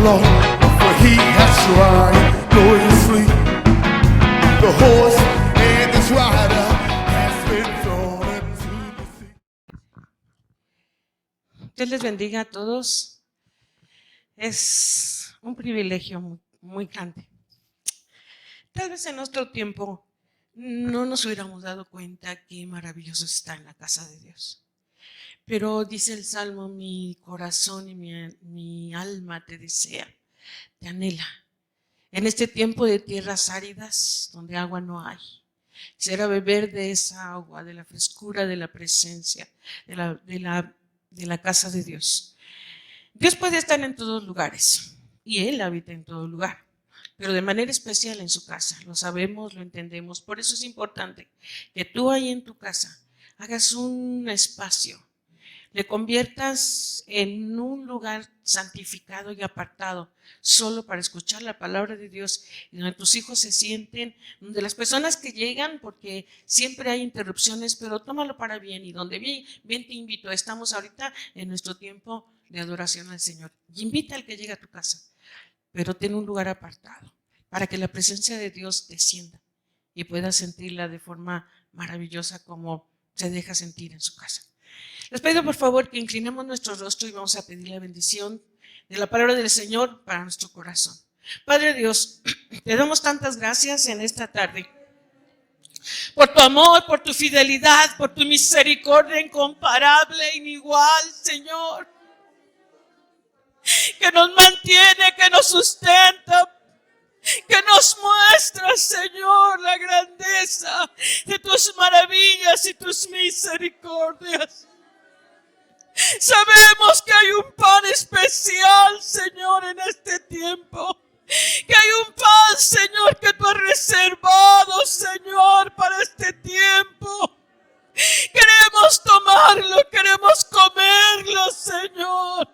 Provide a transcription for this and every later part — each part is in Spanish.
Lord, for he has tried gloriously. The horse and its rider has been thrown into the sea. Dios les bendiga a todos. Es un privilegio muy grande. Tal vez en nuestro tiempo no nos hubiéramos dado cuenta qué maravilloso está en la casa de Dios. Pero dice el Salmo, mi corazón y mi alma te desea, te anhela. En este tiempo de tierras áridas, donde agua no hay, quisiera beber de esa agua, de la frescura, de la presencia, de la casa de Dios. Dios puede estar en todos lugares y Él habita en todo lugar, pero de manera especial en su casa. Lo sabemos, lo entendemos. Por eso es importante que tú ahí en tu casa hagas un espacio, le conviertas en un lugar santificado y apartado solo para escuchar la palabra de Dios, y donde tus hijos se sienten, donde las personas que llegan, porque siempre hay interrupciones, pero tómalo para bien, y donde bien te invito. Estamos ahorita en nuestro tiempo de adoración al Señor, y invita al que llegue a tu casa, pero ten un lugar apartado para que la presencia de Dios descienda y puedas sentirla de forma maravillosa como se deja sentir en su casa. Les pido por favor que inclinemos nuestro rostro y vamos a pedir la bendición de la palabra del Señor para nuestro corazón. Padre Dios, te damos tantas gracias en esta tarde por tu amor, por tu fidelidad, por tu misericordia incomparable, inigual, Señor, que nos mantiene, que nos sustenta, que nos muestra, Señor, la grandeza de tus maravillas y tus misericordias. Sabemos que hay un pan especial, Señor, en este tiempo. Que hay un pan, Señor, que tú has reservado, Señor, para este tiempo. Queremos tomarlo, queremos comerlo, Señor.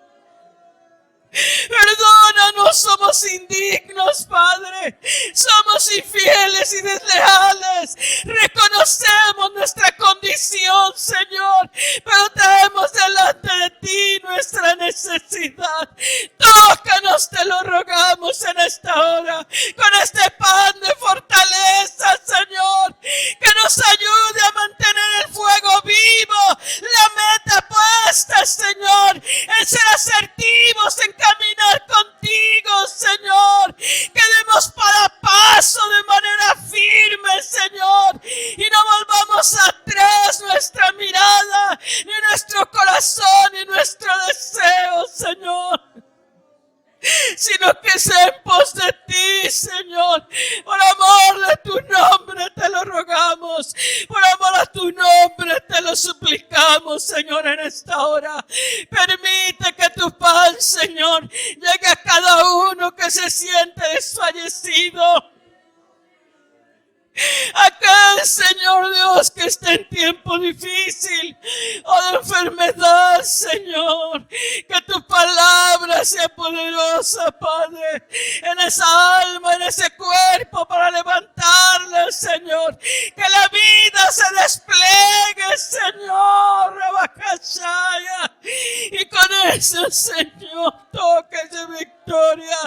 Perdónanos, somos indignos, Padre. Somos infieles y desleales. Reconocemos nuestra condición, Señor, pero traemos delante de ti nuestra necesidad. Tócanos, te lo rogamos en esta hora, con este pan de fortaleza, Señor, que nos ayude a mantener el fuego vivo, la meta puesta, Señor, en ser asertivos, en caminar contigo, Señor, que demos para paso de manera firme, Señor, y no volvamos atrás nuestra mirada, ni nuestro corazón, ni nuestro deseo, Señor, sino que sea en pos de ti, Señor. Por amor de tu nombre te lo rogamos, por amor a tu nombre te lo suplicamos, Señor, en esta hora. Permite que tu pan, Señor, llegue a cada uno que se siente desfallecido. Aquel, Señor Dios, que esté en tiempo difícil o de enfermedad, Señor, que tu palabra sea poderosa, Padre, en esa alma, en ese cuerpo, para levantarla, Señor, que la vida se despliegue, Señor, Rabacachaya, y con eso, Señor, toques de victoria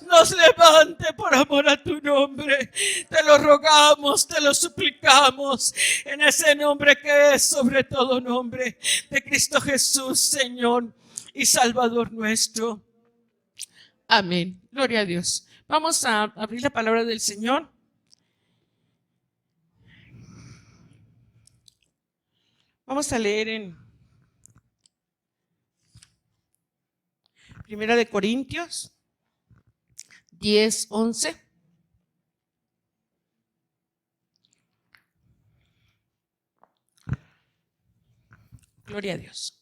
nos levante por amor a tu nombre. Te lo rogamos, te lo suplicamos, en ese nombre que es sobre todo nombre, de Cristo Jesús, Señor y Salvador nuestro. Amén. Gloria a Dios. Vamos a abrir la palabra del Señor. Vamos a leer en Primera de Corintios 10:11. Gloria a Dios.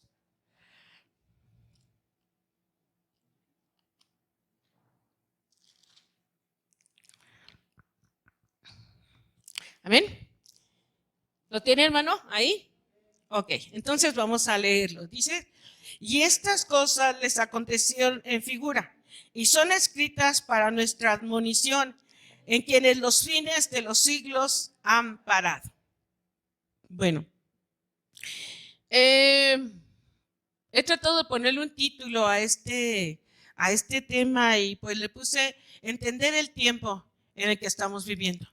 Amén. ¿Lo tiene, hermano? ¿Ahí? Ok, entonces vamos a leerlo. Dice, y estas cosas les acontecieron en figura y son escritas para nuestra admonición, en quienes los fines de los siglos han parado. Bueno, he tratado de ponerle un título a este a este tema y pues le puse entender el tiempo en el que estamos viviendo.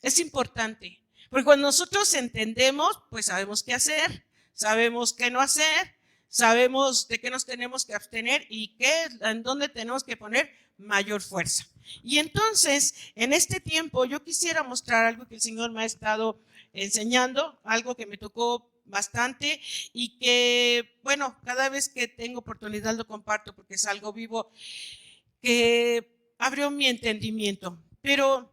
Es importante, porque cuando nosotros entendemos, pues sabemos qué hacer, sabemos qué no hacer, sabemos de qué nos tenemos que abstener y en dónde tenemos que poner mayor fuerza. Y entonces, en este tiempo, yo quisiera mostrar algo que el Señor me ha estado enseñando, algo que me tocó bastante y que, bueno, cada vez que tengo oportunidad lo comparto porque es algo vivo que abrió mi entendimiento. Pero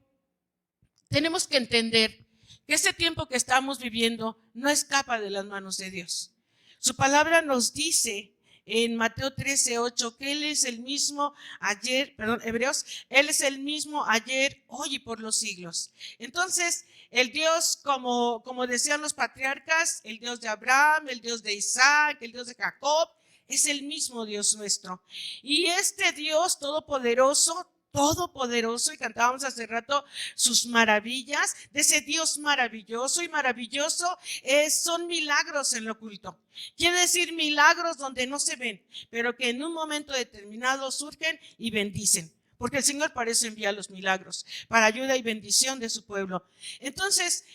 tenemos que entender que este tiempo que estamos viviendo no escapa de las manos de Dios. Su palabra nos dice en Mateo 13:8 que Él es el mismo ayer, Hebreos, Él es el mismo ayer, hoy y por los siglos. Entonces, el Dios, como decían los patriarcas, el Dios de Abraham, el Dios de Isaac, el Dios de Jacob, es el mismo Dios nuestro. Y este Dios todopoderoso, y cantábamos hace rato sus maravillas, de ese Dios maravilloso y maravilloso son milagros en lo oculto. Quiere decir milagros donde no se ven, pero que en un momento determinado surgen y bendicen. Porque el Señor parece enviar los milagros para ayuda y bendición de su pueblo. Entonces,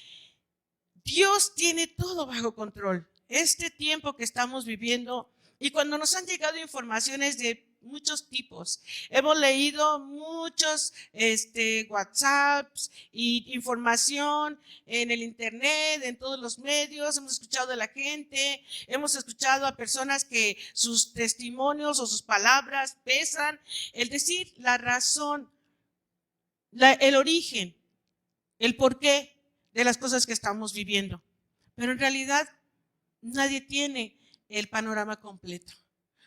Dios tiene todo bajo control. Este tiempo que estamos viviendo, y cuando nos han llegado informaciones de muchos tipos, hemos leído muchos WhatsApps y información en el internet, en todos los medios, hemos escuchado de la gente, hemos escuchado a personas que sus testimonios o sus palabras pesan, el decir la razón, el origen, el porqué de las cosas que estamos viviendo. Pero en realidad nadie tiene el panorama completo,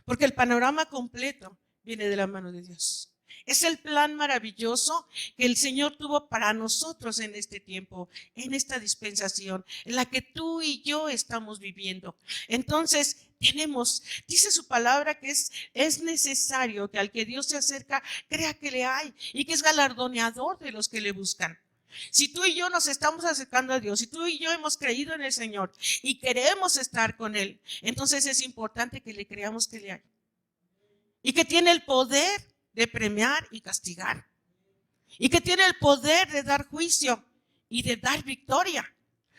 porque el panorama completo viene de la mano de Dios. Es el plan maravilloso que el Señor tuvo para nosotros en este tiempo, en esta dispensación, en la que tú y yo estamos viviendo. Entonces, dice su palabra que es necesario que al que Dios se acerca, crea que le hay y que es galardoneador de los que le buscan. Si tú y yo nos estamos acercando a Dios, si tú y yo hemos creído en el Señor y queremos estar con Él, entonces es importante que le creamos que le hay y que tiene el poder de premiar y castigar y que tiene el poder de dar juicio y de dar victoria.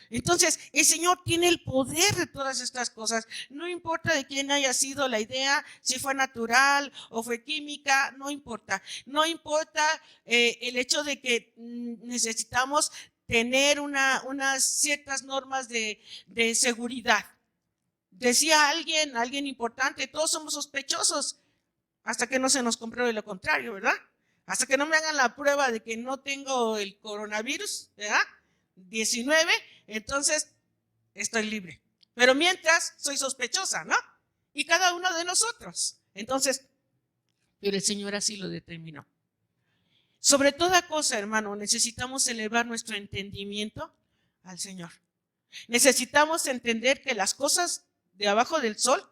Entonces, el Señor tiene el poder de todas estas cosas. No importa de quién haya sido la idea, si fue natural o fue química, no importa. No importa el hecho de que necesitamos tener unas ciertas normas de seguridad. Decía alguien importante, todos somos sospechosos hasta que no se nos compruebe lo contrario, ¿verdad? Hasta que no me hagan la prueba de que no tengo el coronavirus, ¿verdad? 19, entonces estoy libre. Pero mientras soy sospechosa, ¿no? Y cada uno de nosotros. Entonces, pero el Señor así lo determinó. Sobre toda cosa, hermano, necesitamos elevar nuestro entendimiento al Señor. Necesitamos entender que las cosas de abajo del sol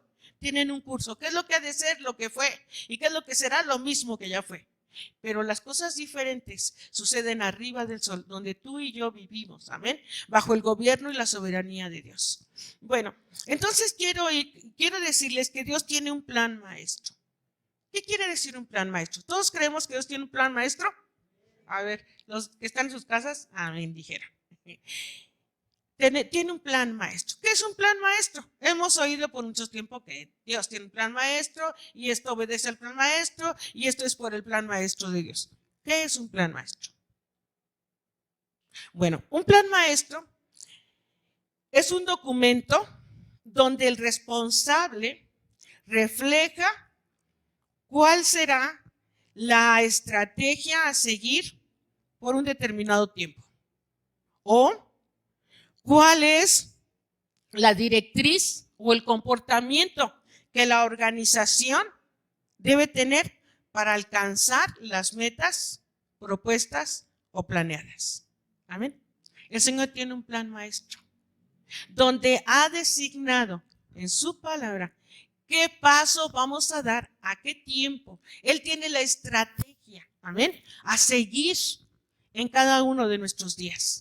tienen un curso. ¿Qué es lo que ha de ser? Lo que fue. ¿Y qué es lo que será? Lo mismo que ya fue. Pero las cosas diferentes suceden arriba del sol, donde tú y yo vivimos, amén, bajo el gobierno y la soberanía de Dios. Bueno, entonces quiero decirles que Dios tiene un plan maestro. ¿Qué quiere decir un plan maestro? ¿Todos creemos que Dios tiene un plan maestro? A ver, los que están en sus casas, amén, dijera. Tiene un plan maestro. ¿Qué es un plan maestro? Hemos oído por mucho tiempo que Dios tiene un plan maestro y esto obedece al plan maestro y esto es por el plan maestro de Dios. ¿Qué es un plan maestro? Bueno, un plan maestro es un documento donde el responsable refleja cuál será la estrategia a seguir por un determinado tiempo o cuál es la directriz o el comportamiento que la organización debe tener para alcanzar las metas propuestas o planeadas. Amén. El Señor tiene un plan maestro donde ha designado en su palabra qué paso vamos a dar, a qué tiempo. Él tiene la estrategia, amén, a seguir en cada uno de nuestros días.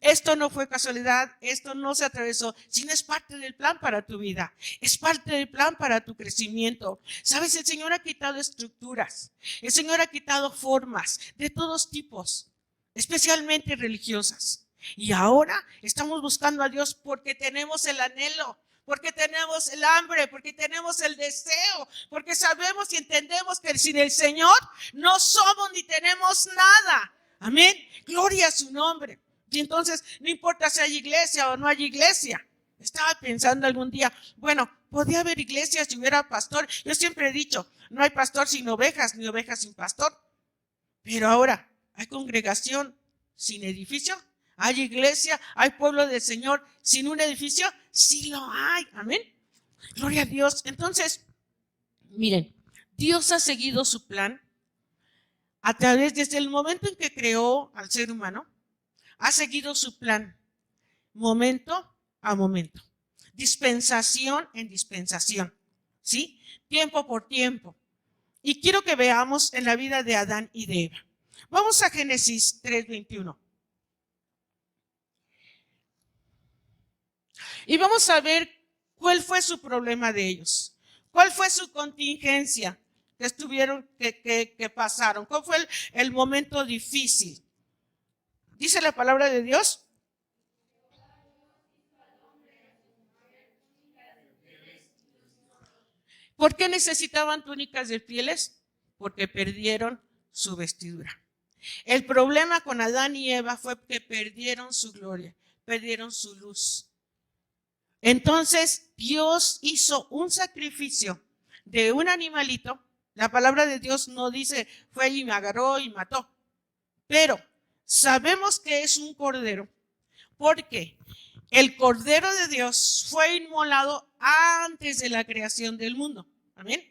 Esto no fue casualidad, esto no se atravesó, sino es parte del plan para tu vida, es parte del plan para tu crecimiento. Sabes, el Señor ha quitado estructuras, el Señor ha quitado formas de todos tipos, especialmente religiosas. Y ahora estamos buscando a Dios porque tenemos el anhelo, porque tenemos el hambre, porque tenemos el deseo, porque sabemos y entendemos que sin el Señor no somos ni tenemos nada. Amén. Gloria a su nombre. Y entonces, no importa si hay iglesia o no hay iglesia. Estaba pensando algún día, bueno, podía haber iglesia si hubiera pastor. Yo siempre he dicho, no hay pastor sin ovejas, ni ovejas sin pastor. Pero ahora, ¿hay congregación sin edificio? ¿Hay iglesia? ¿Hay pueblo del Señor sin un edificio? Sí lo hay. Amén. Gloria a Dios. Entonces, miren, Dios ha seguido su plan a través, desde el momento en que creó al ser humano, ha seguido su plan, momento a momento, dispensación en dispensación, ¿sí? Tiempo por tiempo. Y quiero que veamos en la vida de Adán y de Eva. Vamos a Génesis 3:21. Y vamos a ver cuál fue su problema de ellos, cuál fue su contingencia que estuvieron, que pasaron, cuál fue el momento difícil. Dice la palabra de Dios. ¿Por qué necesitaban túnicas de pieles? Porque perdieron su vestidura. El problema con Adán y Eva fue que perdieron su gloria, perdieron su luz. Entonces Dios hizo un sacrificio de un animalito. La palabra de Dios no dice fue y me agarró y mató, pero sabemos que es un cordero porque el cordero de Dios fue inmolado antes de la creación del mundo. Amén.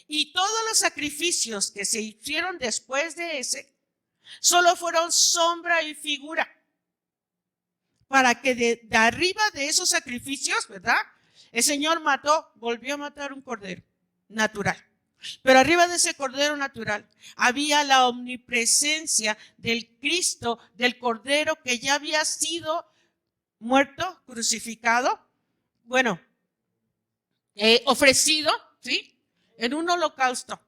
Y todos los sacrificios que se hicieron después de ese solo fueron sombra y figura para que de arriba de esos sacrificios, ¿verdad? El Señor volvió a matar un cordero natural. Pero arriba de ese cordero natural había la omnipresencia del Cristo, del cordero que ya había sido muerto, crucificado, bueno, ofrecido, ¿sí? En un holocausto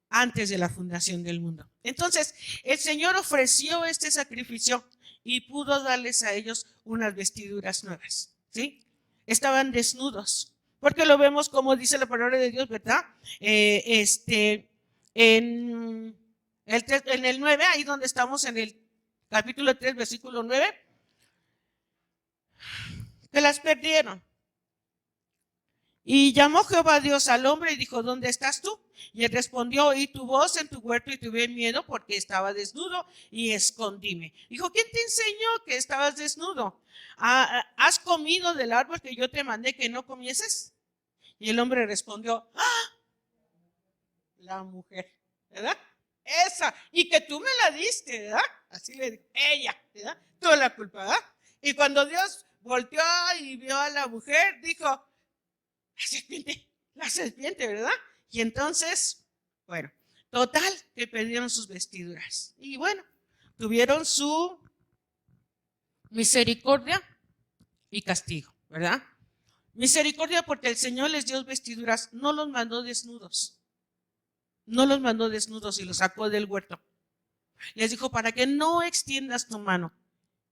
antes de la fundación del mundo. Entonces, el Señor ofreció este sacrificio y pudo darles a ellos unas vestiduras nuevas, ¿sí? Estaban desnudos, porque lo vemos como dice la palabra de Dios, ¿verdad? En el 9, ahí donde estamos en el capítulo 3, versículo 9, que las perdieron. Y llamó Jehová Dios al hombre y dijo, ¿dónde estás tú? Y él respondió, oí tu voz en tu huerto y tuve miedo porque estaba desnudo y escondíme. Dijo, ¿quién te enseñó que estabas desnudo? ¿Has comido del árbol que yo te mandé que no comieses? Y el hombre respondió, la mujer, ¿verdad? Esa, y que tú me la diste, ¿verdad? Así le dijo, ella, ¿verdad? Tuvo la culpa, ¿verdad? Y cuando Dios volteó y vio a la mujer, dijo, la serpiente, ¿verdad? Y entonces, bueno, total, que perdieron sus vestiduras. Y bueno, tuvieron su misericordia y castigo, ¿verdad? Misericordia porque el Señor les dio vestiduras, no los mandó desnudos. No los mandó desnudos y los sacó del huerto. Les dijo, para que no extiendas tu mano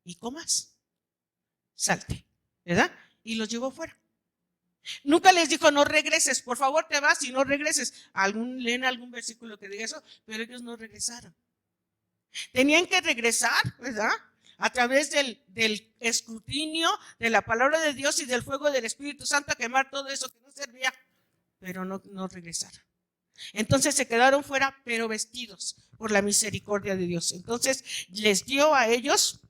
y comas, salte, ¿verdad? Y los llevó fuera. Nunca les dijo, no regreses, por favor te vas y no regreses. Leen algún versículo que diga eso, pero ellos no regresaron. Tenían que regresar, ¿verdad? A través del escrutinio de la palabra de Dios y del fuego del Espíritu Santo a quemar todo eso que no servía, pero no regresaron. Entonces se quedaron fuera, pero vestidos por la misericordia de Dios. Entonces les dio a ellos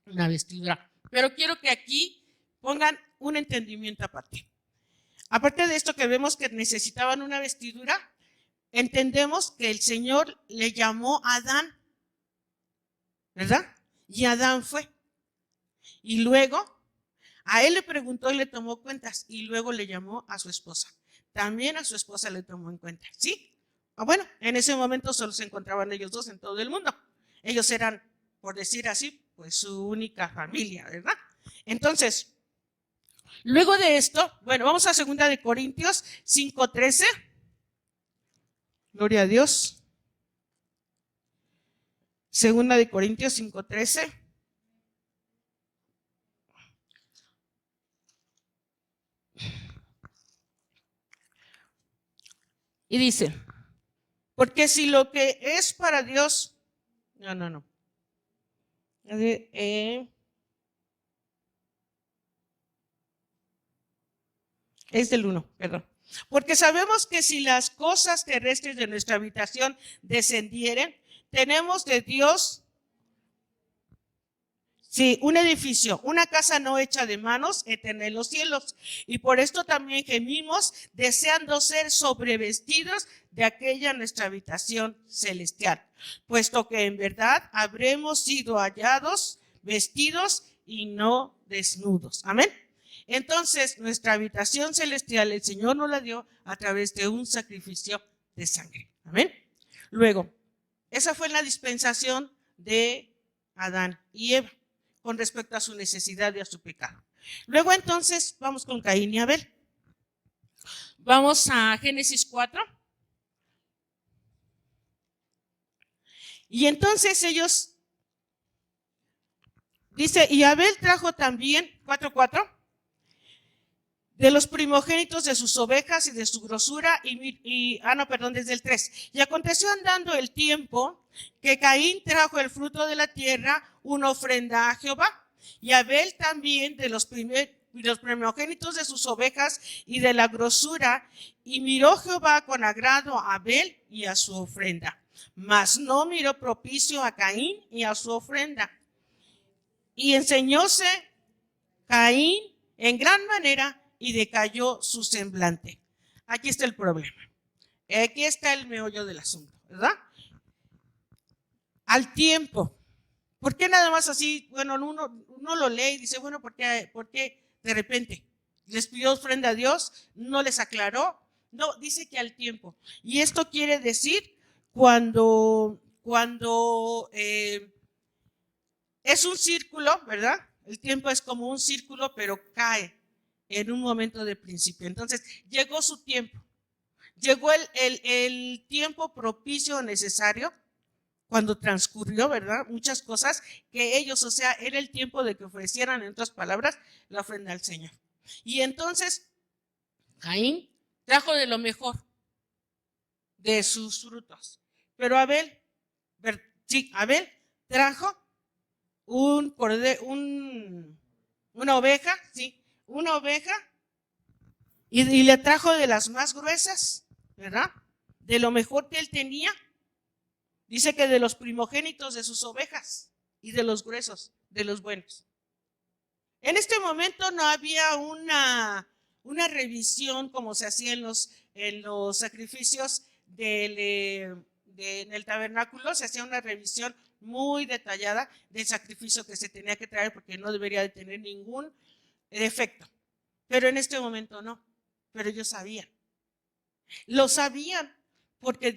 una vestidura. Pero quiero que aquí pongan un entendimiento aparte. Aparte de esto que vemos que necesitaban una vestidura, entendemos que el Señor le llamó a Adán, ¿verdad? Y Adán fue. Y luego a él le preguntó y le tomó cuentas. Y luego le llamó a su esposa. También a su esposa le tomó en cuenta, ¿sí? Bueno, en ese momento solo se encontraban ellos dos en todo el mundo. Ellos eran, por decir así, pues su única familia, ¿verdad? Entonces, luego de esto, bueno, vamos a 2 de Corintios 5:13. Gloria a Dios. 2 de Corintios 5:13. Y dice, porque si lo que es para Dios, no. Es del 1, perdón. Porque sabemos que si las cosas terrestres de nuestra habitación descendieren, tenemos de Dios, sí, un edificio, una casa no hecha de manos, eterna en los cielos. Y por esto también gemimos, deseando ser sobrevestidos de aquella nuestra habitación celestial, puesto que en verdad habremos sido hallados vestidos y no desnudos. Amén. Entonces, nuestra habitación celestial, el Señor nos la dio a través de un sacrificio de sangre. Amén. Luego, esa fue la dispensación de Adán y Eva con respecto a su necesidad y a su pecado. Luego, entonces, vamos con Caín y Abel. Vamos a Génesis 4. Y entonces ellos, dice, y Abel trajo también, 4:4, de los primogénitos de sus ovejas y de su grosura, desde el 3. Y aconteció andando el tiempo que Caín trajo el fruto de la tierra, una ofrenda a Jehová, y Abel también de los primogénitos de sus ovejas y de la grosura, y miró Jehová con agrado a Abel y a su ofrenda, mas no miró propicio a Caín y a su ofrenda. Y enseñóse Caín en gran manera y decayó su semblante. Aquí está el problema. Aquí está el meollo del asunto, ¿verdad? Al tiempo. ¿Por qué nada más así? Bueno, uno lo lee y dice, bueno, ¿por qué de repente les pidió ofrenda a Dios? ¿No les aclaró? No, dice que al tiempo. Y esto quiere decir cuando es un círculo, ¿verdad? El tiempo es como un círculo, pero cae en un momento de principio. Entonces, llegó su tiempo. Llegó el tiempo propicio necesario cuando transcurrió, ¿verdad? Muchas cosas que ellos, o sea, era el tiempo de que ofrecieran, en otras palabras, la ofrenda al Señor. Y entonces, Caín trajo de lo mejor de sus frutos. Pero Abel trajo una oveja, y le trajo de las más gruesas, ¿verdad? De lo mejor que él tenía. Dice que de los primogénitos de sus ovejas y de los gruesos, de los buenos. En este momento no había una revisión como se hacía en los sacrificios en el tabernáculo. Se hacía una revisión muy detallada del sacrificio que se tenía que traer porque no debería de tener ningún defecto. Pero en este momento no. Pero ellos sabían. Lo sabían porque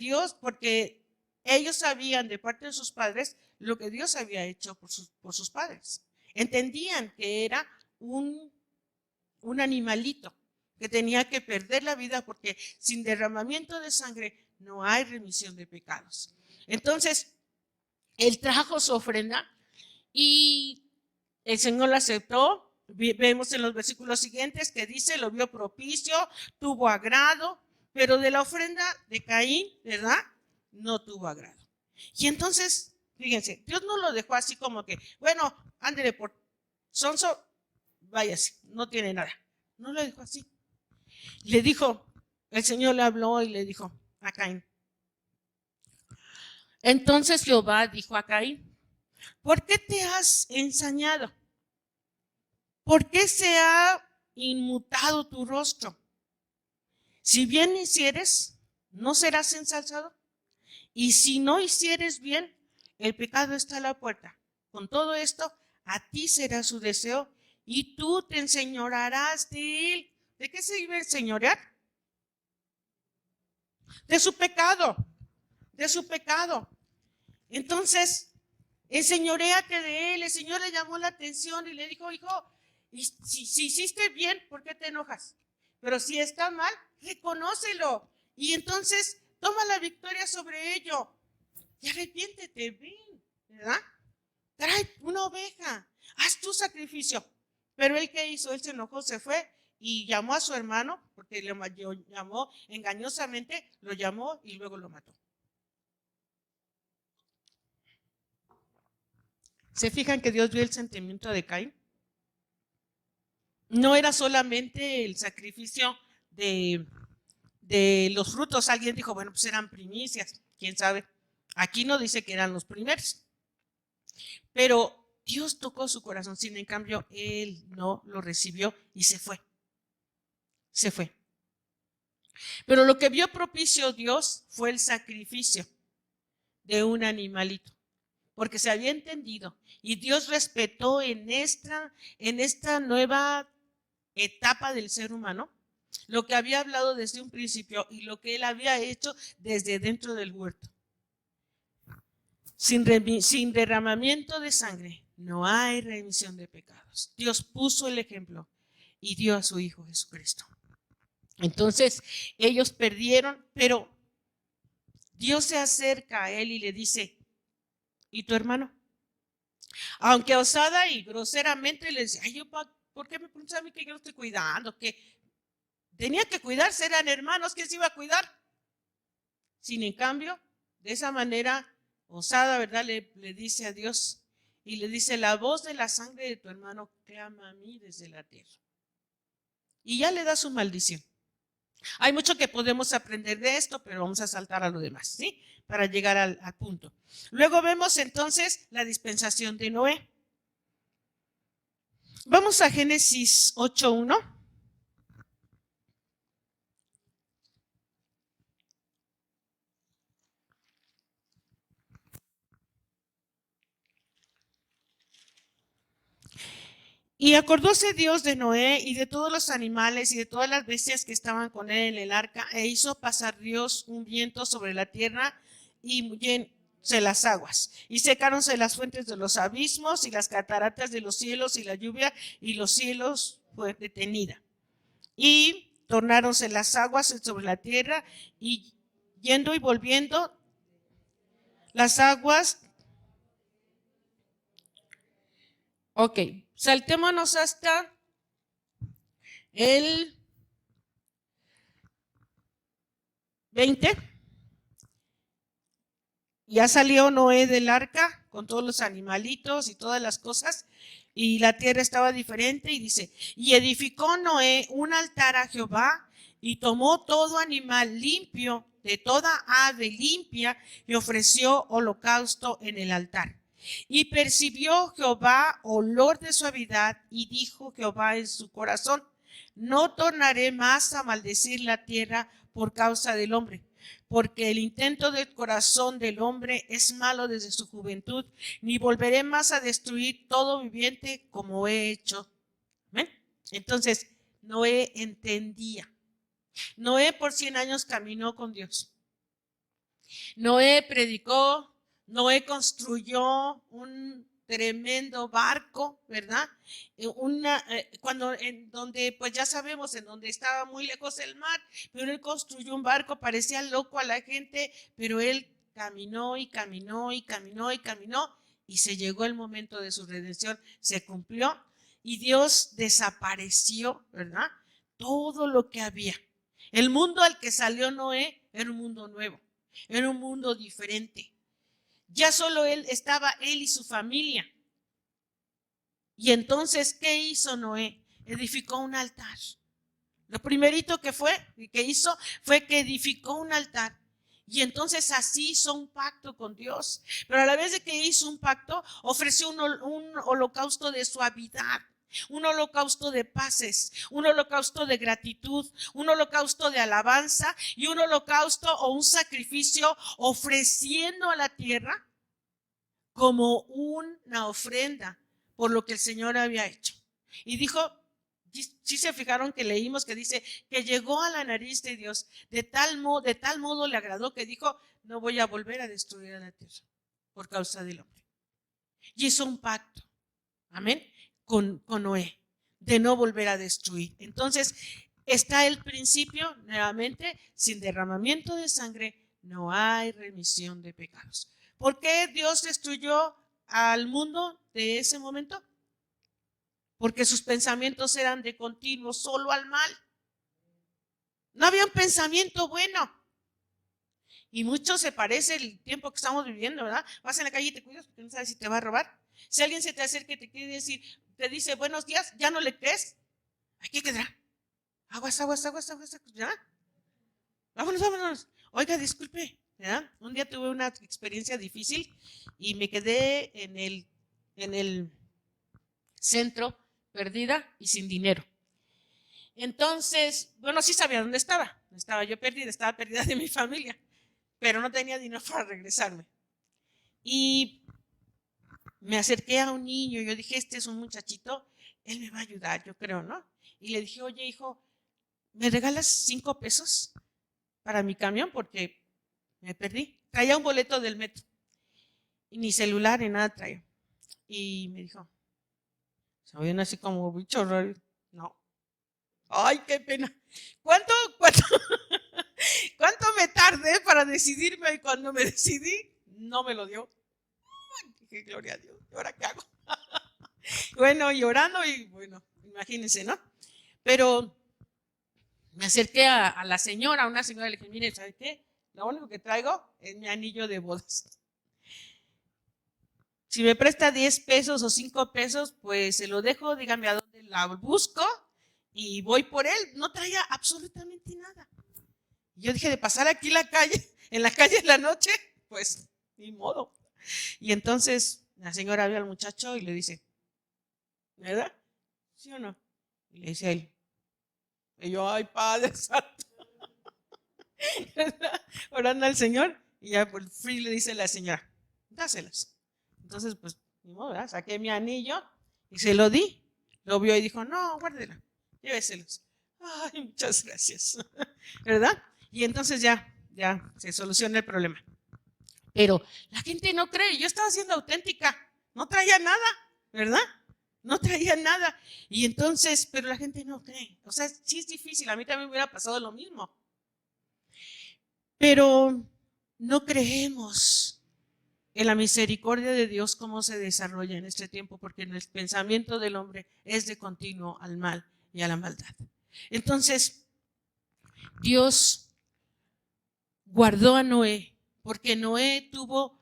ellos sabían de parte de sus padres lo que Dios había hecho por sus padres. Entendían que era un animalito que tenía que perder la vida porque sin derramamiento de sangre no hay remisión de pecados. Entonces, él trajo su ofrenda y el Señor la aceptó. Vemos en los versículos siguientes que dice, lo vio propicio, tuvo agrado, pero de la ofrenda de Caín, ¿verdad? No tuvo agrado. Y entonces, fíjense, Dios no lo dejó así como que, bueno, ándele por sonso, váyase, no tiene nada. No lo dejó así. Le dijo, el Señor le habló y le dijo a Caín. Entonces Jehová dijo a Caín, ¿por qué te has ensañado? ¿Por qué se ha inmutado tu rostro? Si bien hicieres, ¿no serás ensalzado? Y si no hicieres bien, el pecado está a la puerta. Con todo esto, a ti será su deseo y tú te enseñorearás de él. ¿De qué se iba a enseñorear? De su pecado. De su pecado. Entonces, enseñoréate de él. El Señor le llamó la atención y le dijo, hijo, y si hiciste bien, ¿por qué te enojas? Pero si está mal, reconócelo. Y entonces toma la victoria sobre ello. Y arrepiéntete, ven, ¿verdad? Trae una oveja, haz tu sacrificio. Pero él, ¿qué hizo? Él se enojó, se fue y llamó a su hermano, porque le llamó engañosamente, lo llamó y luego lo mató. ¿Se fijan que Dios vio el sentimiento de Caín? No era solamente el sacrificio de los frutos. Alguien dijo, bueno, pues eran primicias, quién sabe. Aquí no dice que eran los primeros. Pero Dios tocó su corazón, sin en cambio, él no lo recibió y se fue. Se fue. Pero lo que vio propicio Dios fue el sacrificio de un animalito, porque se había entendido y Dios respetó en esta nueva etapa del ser humano lo que había hablado desde un principio y lo que él había hecho desde dentro del huerto. Sin derramamiento de sangre no hay remisión de pecados. Dios puso el ejemplo y dio a su Hijo Jesucristo. Entonces ellos perdieron, pero Dios se acerca a él y le dice, ¿y tu hermano? Aunque osada y groseramente le decía, ay, ¿por qué me preguntas a mí que yo lo estoy cuidando? Que tenía que cuidarse, eran hermanos, ¿quién se iba a cuidar? Sin en cambio, de esa manera osada, ¿verdad? Le dice a Dios y le dice, la voz de la sangre de tu hermano clama a mí desde la tierra. Y ya le da su maldición. Hay mucho que podemos aprender de esto, pero vamos a saltar a lo demás, ¿sí? Para llegar al punto. Luego vemos entonces la dispensación de Noé. Vamos a Génesis 8:1. Y acordóse Dios de Noé y de todos los animales y de todas las bestias que estaban con él en el arca, e hizo pasar Dios un viento sobre la tierra y mulléronse las aguas, y secáronse las fuentes de los abismos y las cataratas de los cielos, y la lluvia y los cielos fue detenida. Y tornáronse las aguas sobre la tierra, y yendo y volviendo las aguas. Ok, saltémonos hasta el 20. Ya salió Noé del arca con todos los animalitos y todas las cosas, y la tierra estaba diferente, y dice, y edificó Noé un altar a Jehová, y tomó todo animal limpio de toda ave limpia, y ofreció holocausto en el altar. Y percibió Jehová olor de suavidad, y dijo Jehová en su corazón, no tornaré más a maldecir la tierra por causa del hombre, porque el intento del corazón del hombre es malo desde su juventud, ni volveré más a destruir todo viviente como he hecho. ¿Ven? Entonces, Noé entendía. Noé por 100 años caminó con Dios. Noé predicó, Noé construyó un tremendo barco, ¿verdad? En donde, pues ya sabemos, en donde estaba muy lejos el mar, pero él construyó un barco, parecía loco a la gente, pero él caminó y caminó y caminó y caminó, y se llegó el momento de su redención, se cumplió, y Dios desapareció, ¿verdad? Todo lo que había. El mundo al que salió Noé era un mundo nuevo, era un mundo diferente. Ya solo estaba él y su familia. Y entonces, ¿qué hizo Noé? Edificó un altar. Lo primerito que hizo fue que edificó un altar. Y entonces así hizo un pacto con Dios. Pero a la vez de que hizo un pacto, ofreció un holocausto de suavidad, un holocausto de paces, un holocausto de gratitud, un holocausto de alabanza y un holocausto o un sacrificio ofreciendo a la tierra como una ofrenda por lo que el Señor había hecho. Y dijo, si se fijaron que leímos que dice que llegó a la nariz de Dios, de tal modo le agradó que dijo, no voy a volver a destruir a la tierra por causa del hombre. y hizo un pacto, amén, con Noé, de no volver a destruir. Entonces, está el principio, nuevamente, sin derramamiento de sangre no hay remisión de pecados. ¿Por qué Dios destruyó al mundo de ese momento? Porque sus pensamientos eran de continuo solo al mal. No había un pensamiento bueno. Y mucho se parece el tiempo que estamos viviendo, ¿verdad? Vas en la calle y te cuidas porque no sabes si te va a robar. Si alguien se te acerca y te quiere decir, te dice buenos días, ¿ya no le crees? Aquí quedará. Aguas, ¿ya? Vámonos. Oiga, disculpe, ¿ya? Un día tuve una experiencia difícil y me quedé en el centro, perdida y sin dinero. Entonces, bueno, sí sabía dónde estaba. Estaba yo perdida, estaba perdida de mi familia, pero no tenía dinero para regresarme. Y me acerqué a un niño, yo dije, este es un muchachito, él me va a ayudar, yo creo, ¿no? Y le dije, oye, hijo, ¿me regalas 5 pesos para mi camión? Porque me perdí. Traía un boleto del metro y ni celular ni nada traía. Y me dijo, se oyen así como bicho raro. No. Ay, qué pena. ¿Cuánto me tardé para decidirme? Y cuando me decidí, no me lo dio. Ay, dije, gloria a Dios, ¿y ahora qué hago? Bueno, llorando y bueno, imagínense, ¿no? Pero me acerqué a la señora, a una señora, le dije, mire, ¿sabe qué? Lo único que traigo es mi anillo de bodas. Si me presta 10 pesos o 5 pesos, pues se lo dejo, dígame a dónde la busco y voy por él. No traía absolutamente nada. Yo dije, de pasar aquí en la calle en la noche, pues ni modo. Y entonces la señora ve al muchacho y le dice, ¿verdad? ¿Sí o no? Y le dice a él. Y yo, ay, Padre Santo. Orando al Señor. Y ya por fin le dice la señora, dáselos. Entonces, pues, ni modo, ¿verdad? Saqué mi anillo y se lo di. Lo vio y dijo, no, guárdela, lléveselos. Ay, muchas gracias. ¿Verdad? Y entonces ya se soluciona el problema. Pero la gente no cree. Yo estaba siendo auténtica. No traía nada, ¿verdad? No traía nada. Y entonces, pero la gente no cree. O sea, sí es difícil. A mí también me hubiera pasado lo mismo. Pero no creemos en la misericordia de Dios cómo se desarrolla en este tiempo, porque el pensamiento del hombre es de continuo al mal y a la maldad. Entonces, Dios guardó a Noé, porque Noé tuvo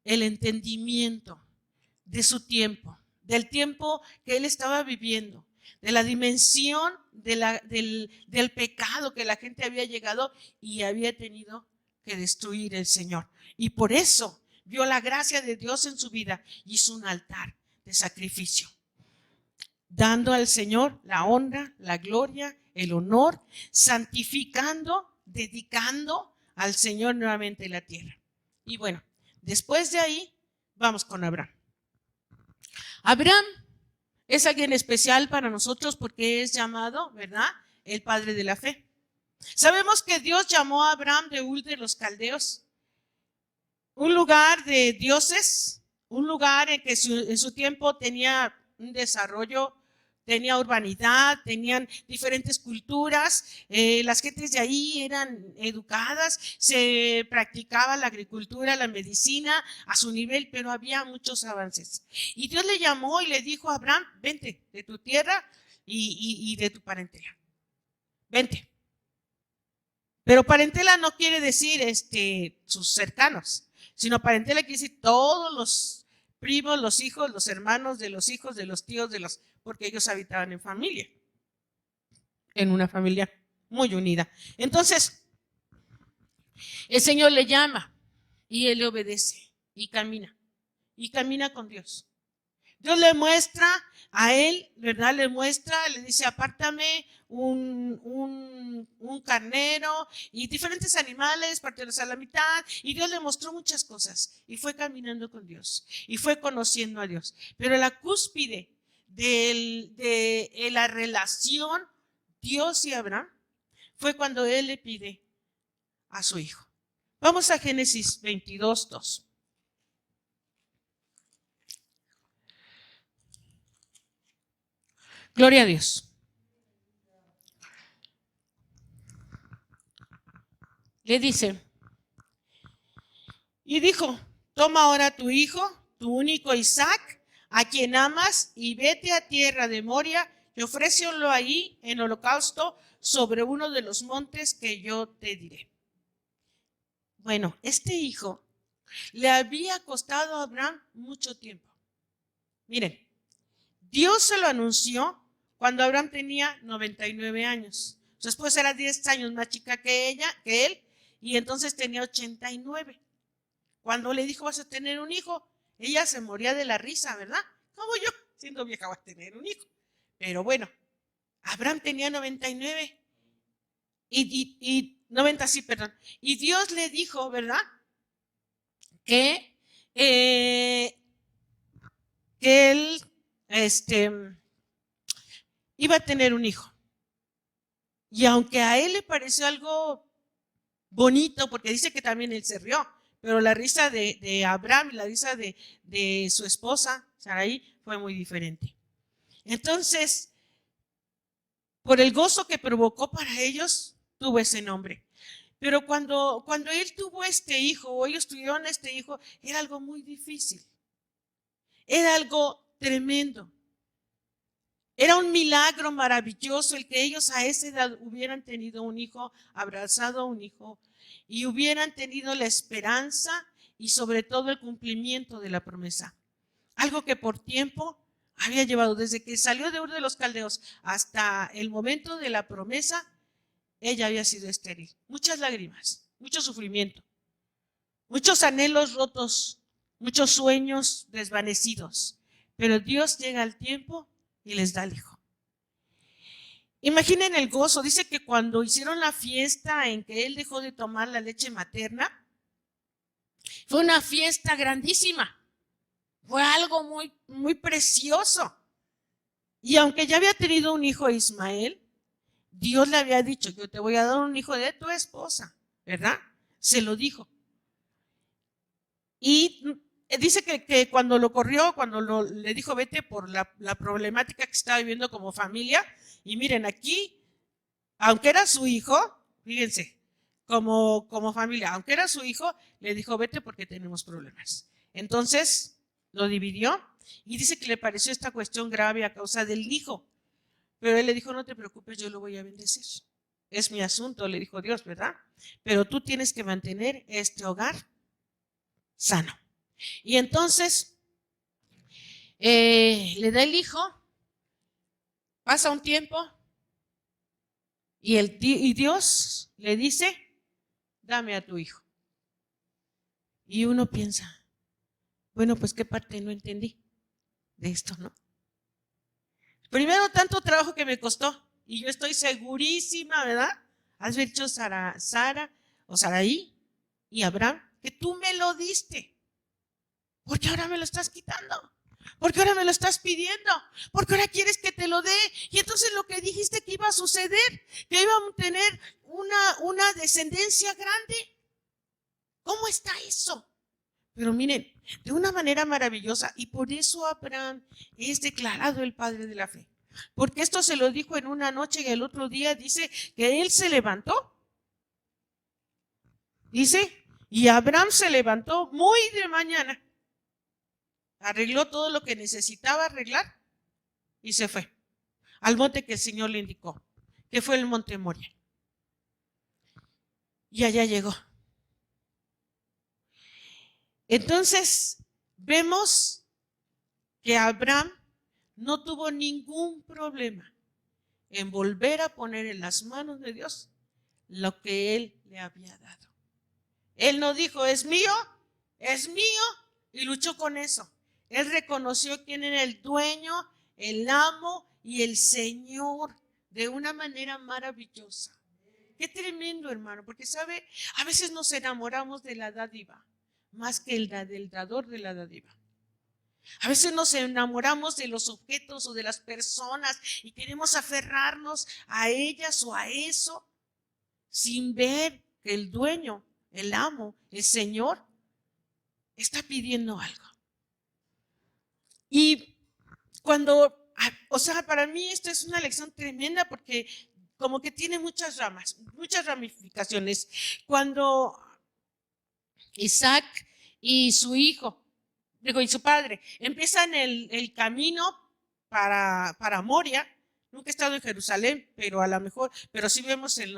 el entendimiento de su tiempo, del tiempo que él estaba viviendo, de la dimensión del pecado que la gente había llegado y había tenido que destruir el Señor. Y por eso vio la gracia de Dios en su vida y hizo un altar de sacrificio, dando al Señor la honra, la gloria, el honor, santificando, dedicando al Señor nuevamente la tierra. Y bueno, después de ahí vamos con Abraham. Abraham es alguien especial para nosotros porque es llamado, ¿verdad?, el padre de la fe. Sabemos que Dios llamó a Abraham de Ur de los Caldeos, un lugar de dioses, un lugar en que en su tiempo tenía un desarrollo, tenía urbanidad, tenían diferentes culturas, las gentes de ahí eran educadas, se practicaba la agricultura, la medicina a su nivel, pero había muchos avances. Y Dios le llamó y le dijo a Abraham, vente de tu tierra y de tu parentela, vente. Pero parentela no quiere decir sus cercanos, sino parentela quiere decir todos los primos, los hijos, los hermanos de los hijos, de los tíos, porque ellos habitaban en familia, en una familia muy unida. Entonces, el Señor le llama y él le obedece y camina con Dios. Dios le muestra a él, ¿verdad? Le dice, apártame un carnero y diferentes animales, partirlos a la mitad. Y Dios le mostró muchas cosas y fue caminando con Dios y fue conociendo a Dios. Pero la cúspide de la relación Dios y Abraham fue cuando él le pide a su hijo. Vamos a Génesis 22:2. Gloria a Dios. Le dice, y dijo, toma ahora a tu hijo, tu único Isaac, a quien amas, y vete a tierra de Moria y ofrécelo ahí en holocausto sobre uno de los montes que yo te diré. Bueno, este hijo le había costado a Abraham mucho tiempo. Miren, Dios se lo anunció cuando Abraham tenía 99 años. Su esposa era 10 años más chica que él, y entonces tenía 89. Cuando le dijo, vas a tener un hijo, ella se moría de la risa, ¿verdad? Como yo, siendo vieja, voy a tener un hijo. Pero bueno, Abraham tenía 99 y 90, sí, perdón. Y Dios le dijo, ¿verdad? Que él iba a tener un hijo. Y aunque a él le pareció algo bonito, porque dice que también él se rió, pero la risa de Abraham y la risa de su esposa, Sarai, fue muy diferente. Entonces, por el gozo que provocó para ellos, tuvo ese nombre. Pero cuando él tuvo este hijo, o ellos tuvieron este hijo, era algo muy difícil. Era algo tremendo. Era un milagro maravilloso el que ellos a esa edad hubieran tenido un hijo, abrazado a un hijo, y hubieran tenido la esperanza y sobre todo el cumplimiento de la promesa. Algo que por tiempo había llevado, desde que salió de Ur de los Caldeos hasta el momento de la promesa, ella había sido estéril. Muchas lágrimas, mucho sufrimiento, muchos anhelos rotos, muchos sueños desvanecidos. Pero Dios llega al tiempo y les da el hijo. Imaginen el gozo. Dice que cuando hicieron la fiesta en que él dejó de tomar la leche materna, fue una fiesta grandísima. Fue algo muy, muy precioso. Y aunque ya había tenido un hijo, Ismael, Dios le había dicho, yo te voy a dar un hijo de tu esposa, ¿verdad? Se lo dijo. Y dice que cuando lo corrió, le dijo vete por la problemática que estaba viviendo como familia, y miren aquí, aunque era su hijo, fíjense, como familia, aunque era su hijo, le dijo vete porque tenemos problemas. Entonces lo dividió y dice que le pareció esta cuestión grave a causa del hijo, pero él le dijo no te preocupes, yo lo voy a bendecir. Es mi asunto, le dijo Dios, ¿verdad? Pero tú tienes que mantener este hogar sano. Y entonces le da el hijo, pasa un tiempo y Dios le dice, dame a tu hijo. Y uno piensa, bueno, pues qué parte no entendí de esto, ¿no? Primero, tanto trabajo que me costó, y yo estoy segurísima, ¿verdad? Has dicho Sara o Sarai y Abraham, que tú me lo diste. ¿Por qué ahora me lo estás quitando? ¿Por qué ahora me lo estás pidiendo? ¿Por qué ahora quieres que te lo dé? Y entonces lo que dijiste que iba a suceder, que íbamos a tener una descendencia grande. ¿Cómo está eso? Pero miren, de una manera maravillosa, y por eso Abraham es declarado el padre de la fe. Porque esto se lo dijo en una noche y el otro día dice que él se levantó. Dice, y Abraham se levantó muy de mañana. Arregló todo lo que necesitaba arreglar y se fue al monte que el Señor le indicó, que fue el monte Moria. Y allá llegó. Entonces, vemos que Abraham no tuvo ningún problema en volver a poner en las manos de Dios lo que él le había dado. Él no dijo, es mío, y luchó con eso. Él reconoció quién era el dueño, el amo y el Señor de una manera maravillosa. Qué tremendo, hermano, porque sabe, a veces nos enamoramos de la dádiva más que del dador de la dádiva. A veces nos enamoramos de los objetos o de las personas y queremos aferrarnos a ellas o a eso sin ver que el dueño, el amo, el Señor está pidiendo algo. Y cuando o sea, para mí esto es una lección tremenda porque como que tiene muchas ramas, muchas ramificaciones. Cuando Isaac y su hijo, digo, y su padre, empiezan el camino para Moria. Nunca he estado en Jerusalén, pero a lo mejor, pero sí vemos en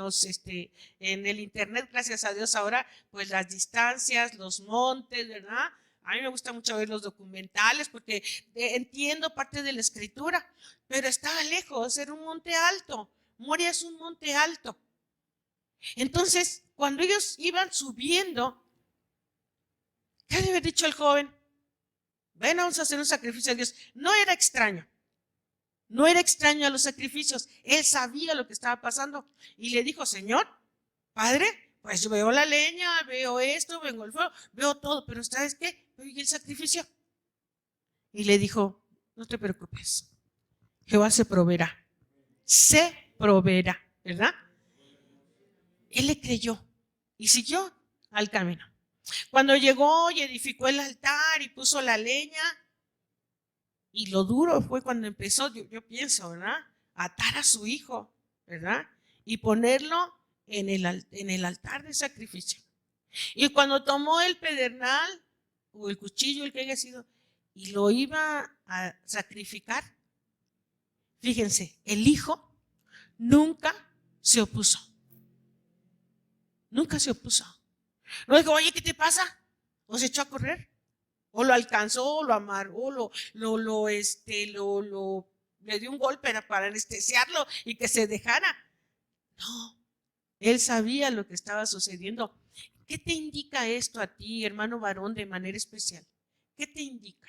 en el internet, gracias a Dios ahora, pues las distancias, los montes, ¿verdad? A mí me gusta mucho ver los documentales porque entiendo parte de la escritura, pero estaba lejos, era un monte alto. Moria es un monte alto. Entonces, cuando ellos iban subiendo, ¿qué debe haber dicho el joven? Ven, vamos a hacer un sacrificio a Dios. No era extraño. No era extraño a los sacrificios. Él sabía lo que estaba pasando. Y le dijo, Señor, Padre, pues yo veo la leña, veo esto, vengo el fuego, veo todo, pero ¿sabes qué? ¿Y el sacrificio? Y le dijo, no te preocupes. Jehová se proveerá. Se proveerá, ¿verdad? Él le creyó y siguió al camino. Cuando llegó y edificó el altar y puso la leña, y lo duro fue cuando empezó, yo pienso, ¿verdad? Atar a su hijo, ¿verdad? Y ponerlo en el altar de sacrificio. Y cuando tomó el pedernal o el cuchillo, el que haya sido, y lo iba a sacrificar, fíjense, el hijo nunca se opuso. Nunca se opuso. No dijo, oye, ¿qué te pasa? ¿O se echó a correr? ¿O lo alcanzó, o lo amarró, le dio un golpe para anestesiarlo y que se dejara? No, él sabía lo que estaba sucediendo. ¿Qué te indica esto a ti, hermano varón, de manera especial? ¿Qué te indica?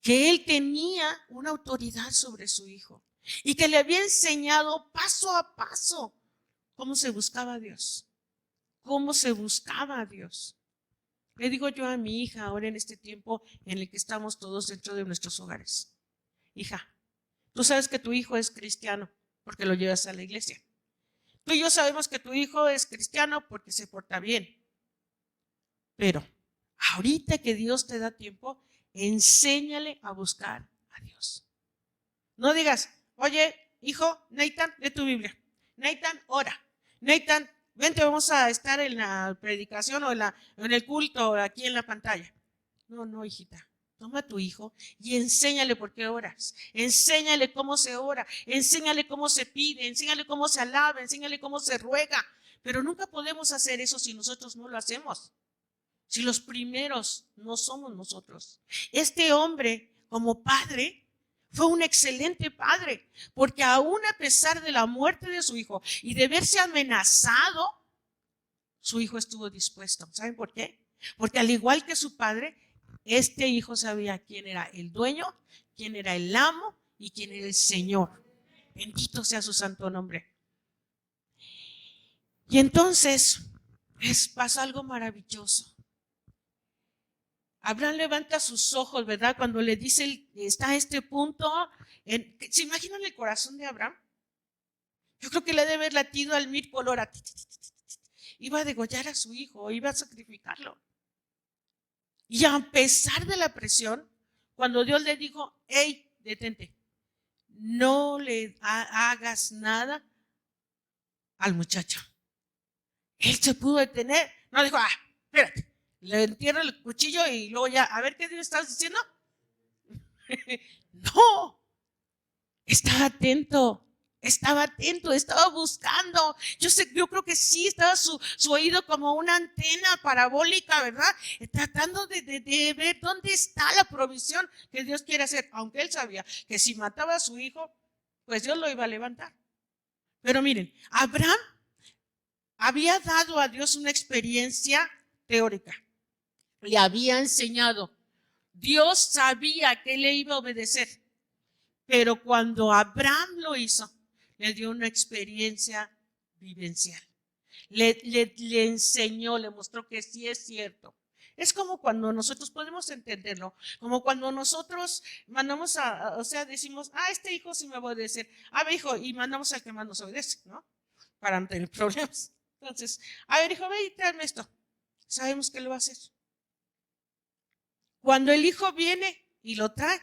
Que él tenía una autoridad sobre su hijo y que le había enseñado paso a paso cómo se buscaba a Dios. Cómo se buscaba a Dios. Le digo yo a mi hija ahora en este tiempo en el que estamos todos dentro de nuestros hogares. Hija, tú sabes que tu hijo es cristiano porque lo llevas a la iglesia. Tú y yo sabemos que tu hijo es cristiano porque se porta bien. Pero ahorita que Dios te da tiempo, enséñale a buscar a Dios. No digas, oye, hijo, Nathan, lee tu Biblia. Nathan, ora. Nathan, vente, vamos a estar en la predicación o en el culto aquí en la pantalla. No, hijita. Toma a tu hijo y enséñale por qué oras. Enséñale cómo se ora. Enséñale cómo se pide. Enséñale cómo se alaba. Enséñale cómo se ruega. Pero nunca podemos hacer eso si nosotros no lo hacemos. Si los primeros no somos nosotros. Este hombre, como padre, fue un excelente padre, porque aún a pesar de la muerte de su hijo y de verse amenazado, su hijo estuvo dispuesto. ¿Saben por qué? Porque al igual que su padre, este hijo sabía quién era el dueño, quién era el amo y quién era el Señor. Bendito sea su santo nombre. Y entonces, pasa algo maravilloso. Abraham levanta sus ojos, ¿verdad? Cuando le dice, está a este punto, ¿se imaginan el corazón de Abraham? Yo creo que le debe haber latido al 1000 por hora. Iba a degollar a su hijo, iba a sacrificarlo. Y a pesar de la presión, cuando Dios le dijo, hey, detente, no le hagas nada al muchacho. Él se pudo detener, no dijo, espérate. Le entierro el cuchillo y luego ya, a ver qué Dios estás diciendo. No, estaba atento, estaba buscando. Yo creo que sí, estaba su oído como una antena parabólica, ¿verdad? Tratando de ver dónde está la provisión que Dios quiere hacer, aunque él sabía que si mataba a su hijo, pues Dios lo iba a levantar. Pero miren, Abraham había dado a Dios una experiencia teórica. Le había enseñado. Dios sabía que le iba a obedecer. Pero cuando Abraham lo hizo, le dio una experiencia vivencial. Le enseñó, le mostró que sí es cierto. Es como cuando nosotros podemos entenderlo, como cuando nosotros mandamos decimos, este hijo sí me va a obedecer. Ver, hijo, y mandamos al que más nos obedece, ¿no? Para no tener problemas. Entonces, a ver, hijo, ve y tráeme esto. Sabemos que lo va a hacer. Cuando el hijo viene y lo trae.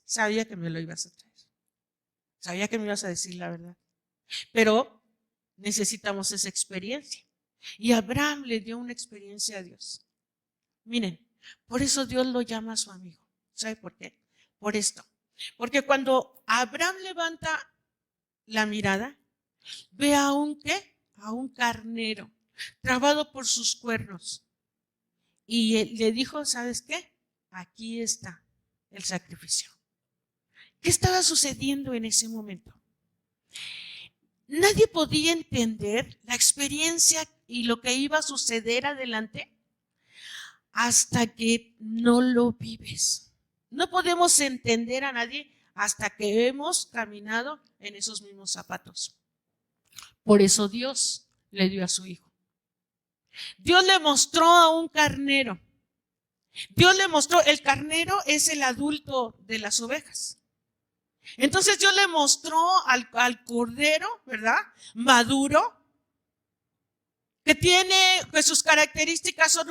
Sabía que me lo ibas a traer. Sabía que me ibas a decir la verdad. Pero necesitamos esa experiencia. Y Abraham le dio una experiencia a Dios. Miren, por eso Dios lo llama a su amigo. ¿Sabe por qué? Por esto. Porque cuando Abraham levanta la mirada, ve a un ¿qué? A un carnero trabado por sus cuernos. Y le dijo, ¿sabes qué? Aquí está el sacrificio. ¿Qué estaba sucediendo en ese momento? Nadie podía entender la experiencia y lo que iba a suceder adelante hasta que no lo vives. No podemos entender a nadie hasta que hemos caminado en esos mismos zapatos. Por eso Dios le dio a su hijo. Dios le mostró a un carnero. Dios le mostró, el carnero es el adulto de las ovejas. Entonces Dios le mostró al cordero, ¿verdad? Maduro, que sus características son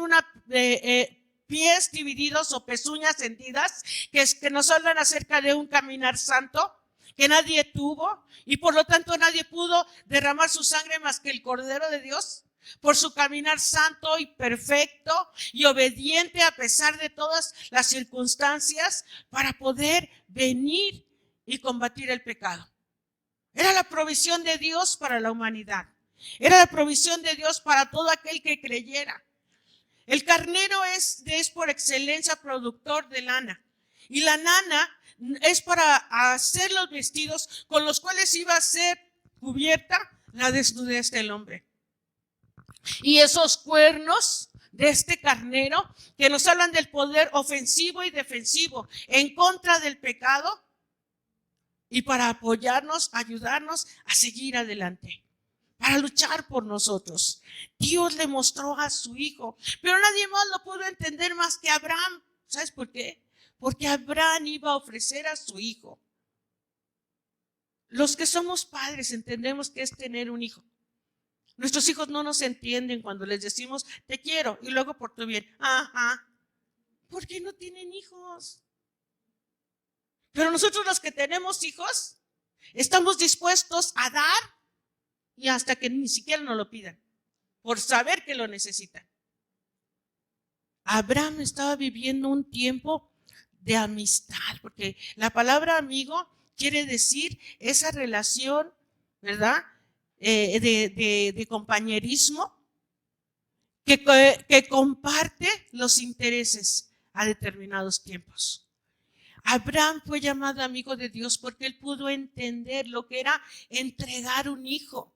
pies divididos o pezuñas hendidas, que nos hablan acerca de un caminar santo que nadie tuvo y por lo tanto nadie pudo derramar su sangre más que el Cordero de Dios por su caminar santo y perfecto y obediente a pesar de todas las circunstancias para poder venir y combatir el pecado. Era la provisión de Dios para la humanidad. Era la provisión de Dios para todo aquel que creyera. El carnero es por excelencia productor de lana. Y la lana es para hacer los vestidos con los cuales iba a ser cubierta la desnudez del hombre. Y esos cuernos de este carnero que nos hablan del poder ofensivo y defensivo en contra del pecado y para apoyarnos, ayudarnos a seguir adelante, para luchar por nosotros. Dios le mostró a su hijo, pero nadie más lo pudo entender más que Abraham. ¿Sabes por qué? Porque Abraham iba a ofrecer a su hijo. Los que somos padres entendemos qué es tener un hijo. Nuestros hijos no nos entienden cuando les decimos te quiero y luego por tu bien. ¿Por qué no tienen hijos? Pero nosotros los que tenemos hijos estamos dispuestos a dar y hasta que ni siquiera nos lo pidan por saber que lo necesitan. Abraham estaba viviendo un tiempo de amistad, porque la palabra amigo quiere decir esa relación, ¿verdad? De compañerismo que comparte los intereses a determinados tiempos. Abraham fue llamado amigo de Dios porque él pudo entender lo que era entregar un hijo.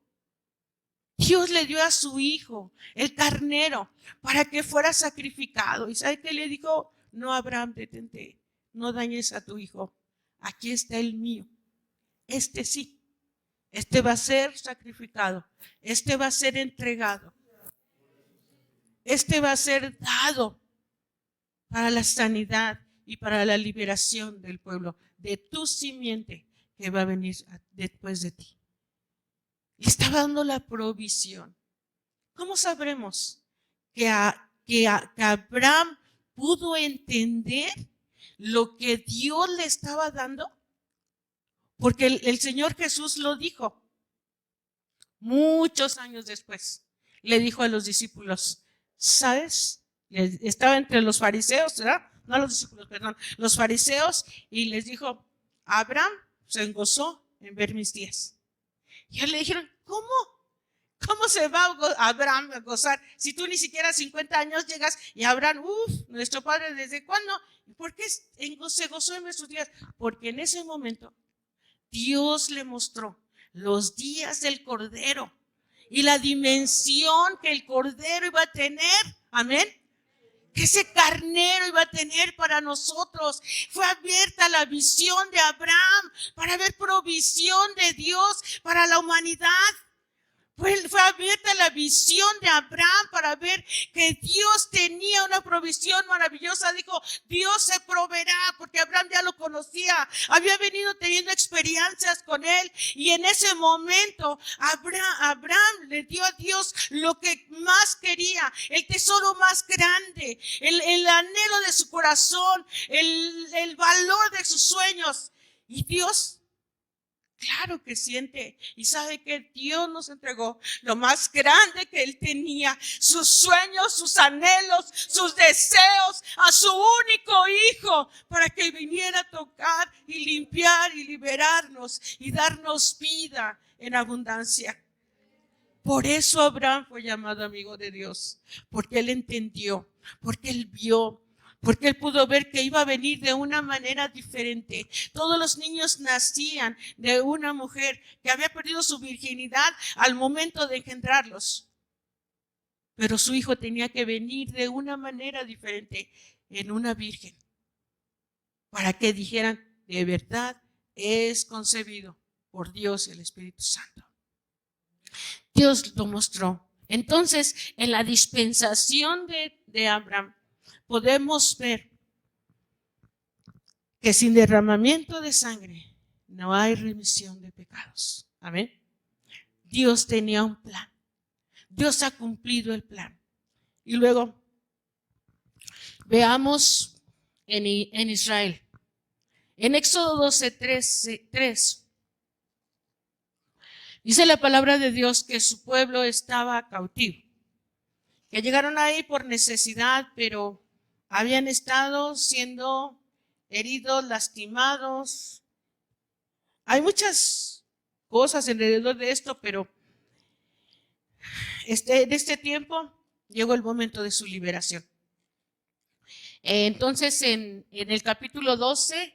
Dios le dio a su hijo, el carnero, para que fuera sacrificado. ¿Y sabe qué le dijo? No, Abraham, detente, no dañes a tu hijo. Aquí está el mío. Este sí. Este va a ser sacrificado. Este va a ser entregado. Este va a ser dado para la sanidad y para la liberación del pueblo, de tu simiente que va a venir después de ti. Le estaba dando la provisión. ¿Cómo sabremos que Abraham pudo entender lo que Dios le estaba dando? Porque el Señor Jesús lo dijo muchos años después. Le dijo a los discípulos, ¿sabes? Estaba entre los fariseos, ¿verdad? No los discípulos, perdón, los fariseos, y les dijo, Abraham se gozó en ver mis días. Y ellos le dijeron, ¿cómo? ¿Cómo se va Abraham a gozar? Si tú ni siquiera a 50 años llegas y Abraham, nuestro padre, ¿desde cuándo? ¿Por qué se gozó en nuestros días? Porque en ese momento Dios le mostró los días del Cordero y la dimensión que el Cordero iba a tener. Amén. Que ese carnero iba a tener para nosotros. Fue abierta la visión de Abraham para ver provisión de Dios para la humanidad. Fue abierta la visión de Abraham para ver que Dios tenía una provisión maravillosa. Dijo, Dios se proveerá, porque Abraham ya lo conocía. Había venido teniendo experiencias con él. Y en ese momento Abraham le dio a Dios lo que más quería, el tesoro más grande, el anhelo de su corazón, el valor de sus sueños. Y Dios, claro que siente y sabe que Dios nos entregó lo más grande que él tenía, sus sueños, sus anhelos, sus deseos, a su único hijo, para que viniera a tocar y limpiar y liberarnos y darnos vida en abundancia. Por eso Abraham fue llamado amigo de Dios, porque él entendió, porque él vio, porque él pudo ver que iba a venir de una manera diferente. Todos los niños nacían de una mujer que había perdido su virginidad al momento de engendrarlos. Pero su hijo tenía que venir de una manera diferente, en una virgen, para que dijeran, de verdad es concebido por Dios y el Espíritu Santo. Dios lo mostró. Entonces, en la dispensación de Abraham, podemos ver que sin derramamiento de sangre no hay remisión de pecados. Amén. Dios tenía un plan. Dios ha cumplido el plan. Y luego veamos en Israel. En Éxodo 12:3 dice la palabra de Dios que su pueblo estaba cautivo, que llegaron ahí por necesidad, pero habían estado siendo heridos, lastimados. Hay muchas cosas alrededor de esto, pero en este tiempo llegó el momento de su liberación. Entonces, en el capítulo 12,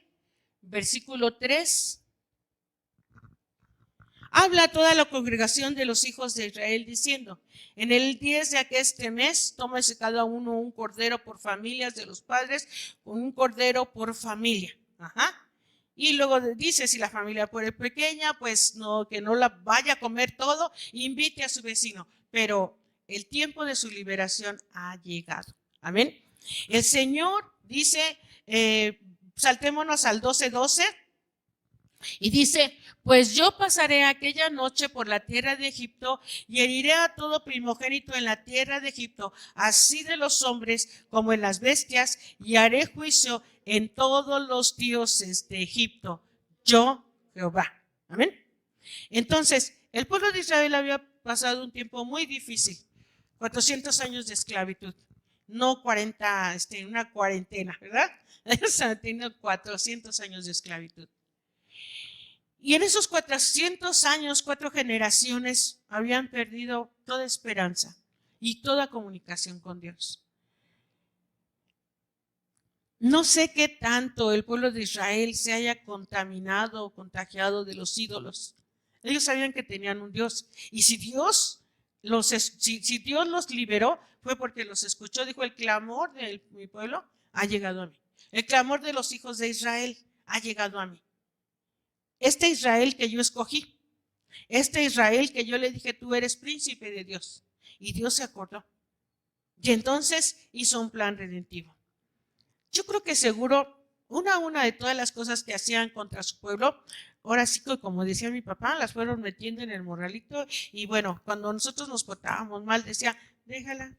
versículo 3, habla a toda la congregación de los hijos de Israel diciendo, en el 10 de aqueste mes, tómese cada uno un cordero por familias de los padres, con un cordero por familia. Y luego dice, si la familia fuera pequeña, pues no, que no la vaya a comer todo, invite a su vecino. Pero el tiempo de su liberación ha llegado. Amén. El Señor dice, saltémonos al 12:12. Y dice, pues yo pasaré aquella noche por la tierra de Egipto y heriré a todo primogénito en la tierra de Egipto, así de los hombres como en las bestias, y haré juicio en todos los dioses de Egipto. Yo, Jehová. Amén. Entonces, el pueblo de Israel había pasado un tiempo muy difícil, 400 años de esclavitud. No 40, una cuarentena, ¿verdad? Ellos han tenido 400 años de esclavitud. Y en esos 400 años, 4 generaciones habían perdido toda esperanza y toda comunicación con Dios. No sé qué tanto el pueblo de Israel se haya contaminado o contagiado de los ídolos. Ellos sabían que tenían un Dios. Y si Dios los liberó, fue porque los escuchó. Dijo, el clamor de mi pueblo ha llegado a mí. El clamor de los hijos de Israel ha llegado a mí. Este Israel que yo escogí, este Israel que yo le dije, tú eres príncipe de Dios. Y Dios se acordó. Y entonces hizo un plan redentivo. Yo creo que seguro una de todas las cosas que hacían contra su pueblo, ahora sí que como decía mi papá, las fueron metiendo en el morralito. Y bueno, cuando nosotros nos portábamos mal, decía, déjala.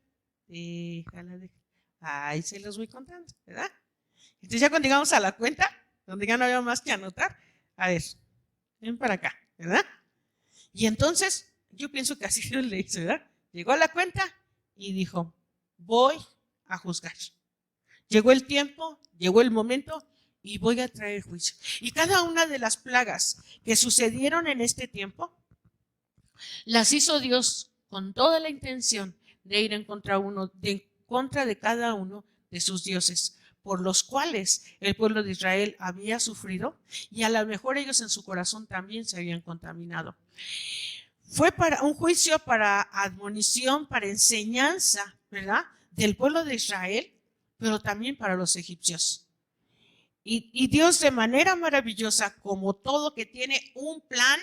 Ahí se los voy contando, ¿verdad? Entonces ya cuando llegamos a la cuenta, donde ya no había más que anotar, a ver, ven para acá, ¿verdad? Y entonces, yo pienso que así Dios le hizo, ¿verdad? Llegó a la cuenta y dijo, voy a juzgar. Llegó el tiempo, llegó el momento y voy a traer juicio. Y cada una de las plagas que sucedieron en este tiempo, las hizo Dios con toda la intención de ir en contra de cada uno de sus dioses, por los cuales el pueblo de Israel había sufrido, y a lo mejor ellos en su corazón también se habían contaminado. Fue para un juicio, para admonición, para enseñanza, ¿verdad? Del pueblo de Israel, pero también para los egipcios. Y Dios, de manera maravillosa, como todo que tiene un plan,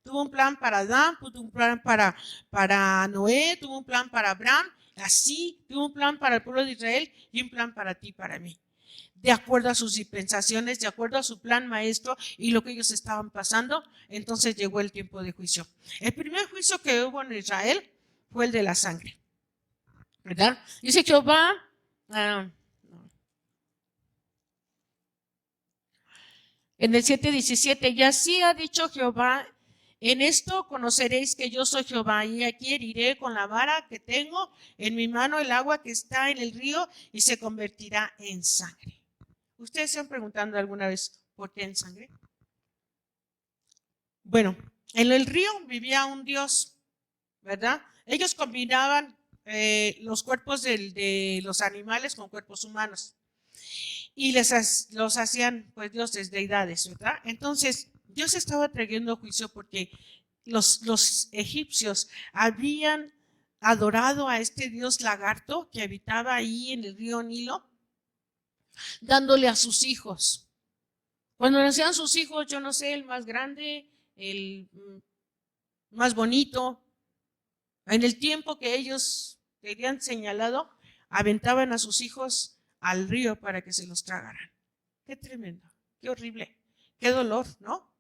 tuvo un plan para Adán, tuvo un plan para Noé, tuvo un plan para Abraham, así tuvo un plan para el pueblo de Israel y un plan para ti y para mí. De acuerdo a sus dispensaciones, de acuerdo a su plan maestro y lo que ellos estaban pasando, entonces llegó el tiempo de juicio. El primer juicio que hubo en Israel fue el de la sangre, ¿verdad? Dice Jehová, en el 7:17, y así ha dicho Jehová, en esto conoceréis que yo soy Jehová, y aquí heriré con la vara que tengo en mi mano el agua que está en el río y se convertirá en sangre. ¿Ustedes se han preguntado alguna vez por qué en sangre? Bueno, en el río vivía un dios, ¿verdad? Ellos combinaban los cuerpos de los animales con cuerpos humanos y los hacían pues dioses, deidades, ¿verdad? Entonces Dios estaba trayendo juicio porque los egipcios habían adorado a este dios lagarto que habitaba ahí en el río Nilo, dándole a sus hijos. Cuando nacían sus hijos, yo no sé, el más grande, el más bonito, en el tiempo que ellos tenían señalado, aventaban a sus hijos al río para que se los tragaran. Qué tremendo, qué horrible, qué dolor, ¿no?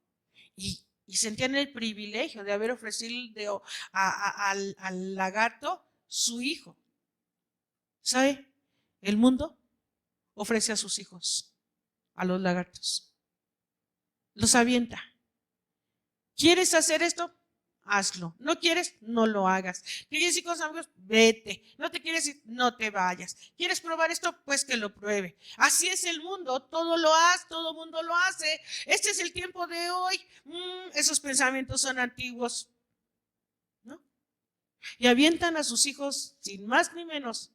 Y sentían el privilegio de haber ofrecido al lagarto su hijo. ¿Sabe? El mundo ofrece a sus hijos, a los lagartos. Los avienta. ¿Quieres hacer esto? Hazlo. ¿No quieres? No lo hagas. ¿Quieres ir con tus amigos? Vete. ¿No te quieres ir? No te vayas. ¿Quieres probar esto? Pues que lo pruebe. Así es el mundo. Todo lo hace, todo mundo lo hace. Este es el tiempo de hoy. Esos pensamientos son antiguos, ¿no? Y avientan a sus hijos, sin más ni menos,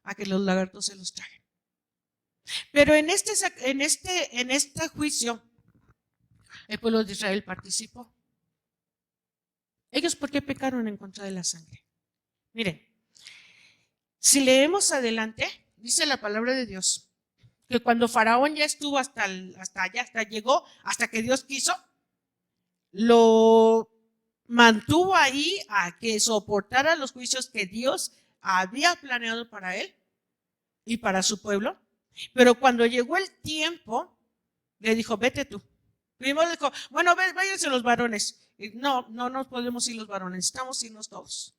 a que los lagartos se los traguen. Pero en este juicio, el pueblo de Israel participó. ¿Ellos por qué pecaron en contra de la sangre? Miren, si leemos adelante, dice la palabra de Dios, que cuando Faraón ya estuvo hasta allá, hasta llegó, hasta que Dios quiso, lo mantuvo ahí a que soportara los juicios que Dios había planeado para él y para su pueblo. Pero cuando llegó el tiempo, le dijo, vete tú. Primero dijo, bueno, váyanse los varones. No nos podemos ir los varones, necesitamos irnos todos.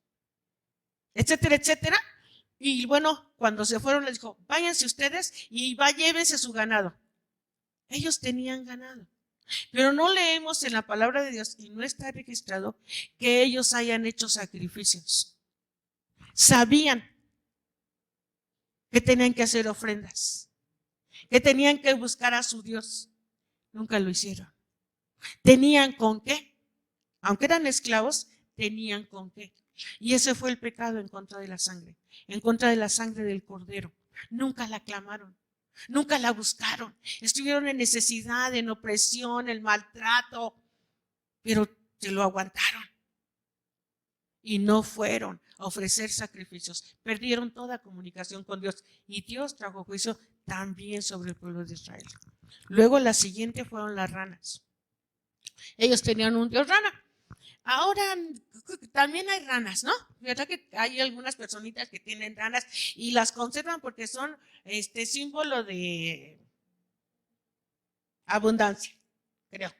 Etcétera, etcétera. Y bueno, cuando se fueron les dijo, váyanse ustedes y llévense su ganado. Ellos tenían ganado. Pero no leemos en la palabra de Dios y no está registrado que ellos hayan hecho sacrificios. Sabían que tenían que hacer ofrendas, que tenían que buscar a su Dios. Nunca lo hicieron. ¿Tenían con qué? Aunque eran esclavos, tenían con qué. Y ese fue el pecado en contra de la sangre, en contra de la sangre del cordero. Nunca la clamaron, nunca la buscaron. Estuvieron en necesidad, en opresión, en maltrato, pero se lo aguantaron. Y no fueron a ofrecer sacrificios. Perdieron toda comunicación con Dios. Y Dios trajo juicio también sobre el pueblo de Israel. Luego la siguiente fueron las ranas. Ellos tenían un dios rana. Ahora también hay ranas, ¿no? ¿Verdad que hay algunas personitas que tienen ranas y las conservan porque son símbolo de abundancia, creo?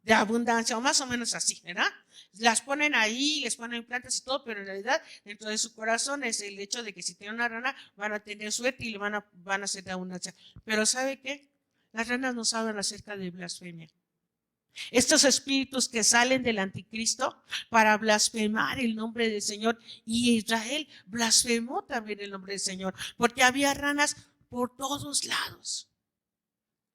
De abundancia, o más o menos así, ¿verdad? Las ponen ahí, les ponen plantas y todo, pero en realidad dentro de su corazón es el hecho de que si tienen una rana van a tener suerte y le van a hacer de abundancia. Pero ¿sabe qué? Las ranas no saben acerca de blasfemia. Estos espíritus que salen del anticristo para blasfemar el nombre del Señor, y Israel blasfemó también el nombre del Señor, porque había ranas por todos lados.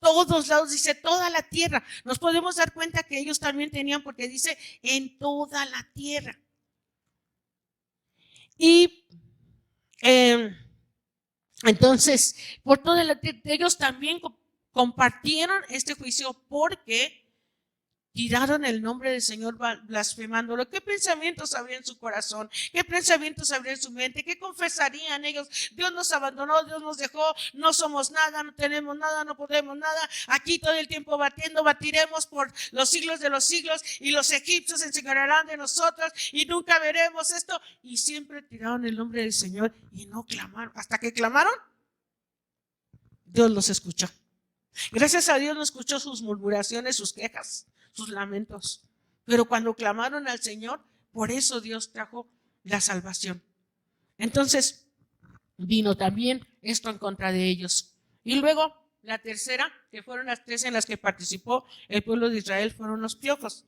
Todos lados, dice toda la tierra. Nos podemos dar cuenta que ellos también tenían, porque dice en toda la tierra. Y entonces, por toda la tierra, ellos también compartieron este juicio porque tiraron el nombre del Señor blasfemándolo. ¿Qué pensamientos habría en su corazón? ¿Qué pensamientos habría en su mente? ¿Qué confesarían ellos? Dios nos abandonó, Dios nos dejó, no somos nada, no tenemos nada, no podemos nada. Aquí todo el tiempo batiremos por los siglos de los siglos y los egipcios se enseñorearán de nosotros y nunca veremos esto. Y siempre tiraron el nombre del Señor y no clamaron. Hasta que clamaron, Dios los escuchó. Gracias a Dios no escuchó sus murmuraciones, sus quejas, sus lamentos. Pero cuando clamaron al Señor, por eso Dios trajo la salvación. Entonces vino también esto en contra de ellos. Y luego la tercera, que fueron las tres en las que participó el pueblo de Israel, fueron los piojos.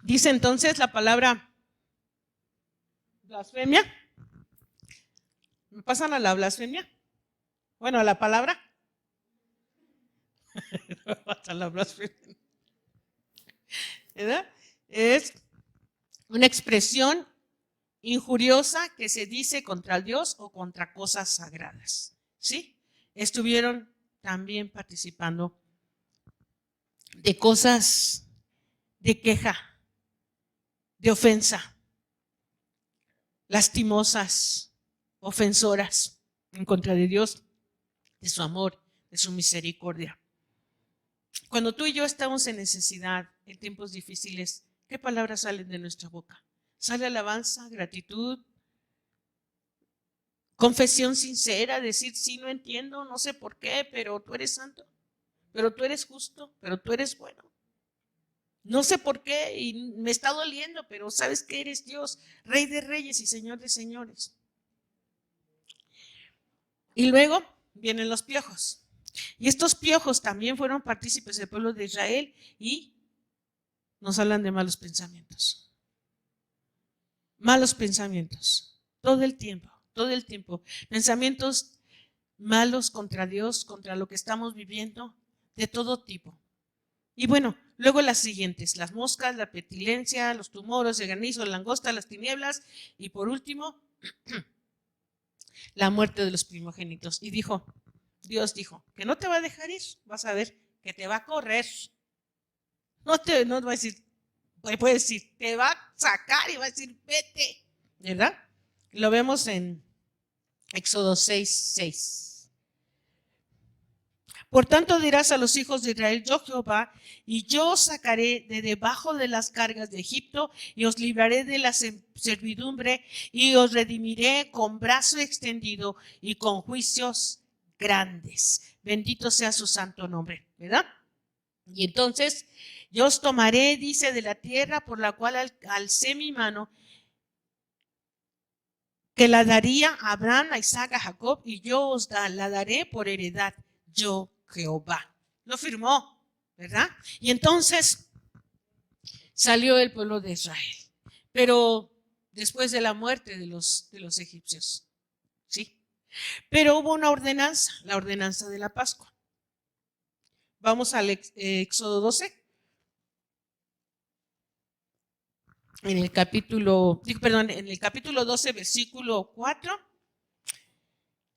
Dice entonces la palabra blasfemia. ¿Me pasan a la blasfemia? Bueno, a la palabra. A la blasfemia. ¿Verdad? Es una expresión injuriosa que se dice contra Dios o contra cosas sagradas. ¿Sí? Estuvieron también participando de cosas de queja, de ofensa, lastimosas, ofensoras en contra de Dios, de su amor, de su misericordia. Cuando tú y yo estamos en necesidad, en tiempos difíciles, ¿qué palabras salen de nuestra boca? Sale alabanza, gratitud, confesión sincera, decir, sí, no entiendo, no sé por qué, pero tú eres santo, pero tú eres justo, pero tú eres bueno. No sé por qué y me está doliendo, pero sabes que eres Dios, Rey de reyes y Señor de señores. Y luego vienen los piojos. Y estos piojos también fueron partícipes del pueblo de Israel y nos hablan de malos pensamientos. Malos pensamientos. Todo el tiempo. Pensamientos malos contra Dios, contra lo que estamos viviendo, de todo tipo. Y bueno, luego las siguientes, las moscas, la pestilencia, los tumores, el granizo, la langosta, las tinieblas y por último, la muerte de los primogénitos. Y Dios dijo, que no te va a dejar ir, vas a ver que te va a correr. No va a decir, puede decir, te va a sacar y va a decir, vete, ¿verdad? Lo vemos en Éxodo 6:6. Por tanto dirás a los hijos de Israel, yo Jehová, y yo os sacaré de debajo de las cargas de Egipto y os libraré de la servidumbre y os redimiré con brazo extendido y con juicios grandes. Bendito sea su santo nombre, ¿verdad? Y entonces yo os tomaré, dice, de la tierra por la cual alcé mi mano, que la daría a Abraham, a Isaac, a Jacob, y yo os la daré por heredad, yo Jehová. Lo firmó, ¿verdad? Y entonces salió el pueblo de Israel, pero después de la muerte de los egipcios, ¿sí? Pero hubo una ordenanza, la ordenanza de la Pascua. Vamos al Éxodo 12. En el capítulo 12, versículo 4.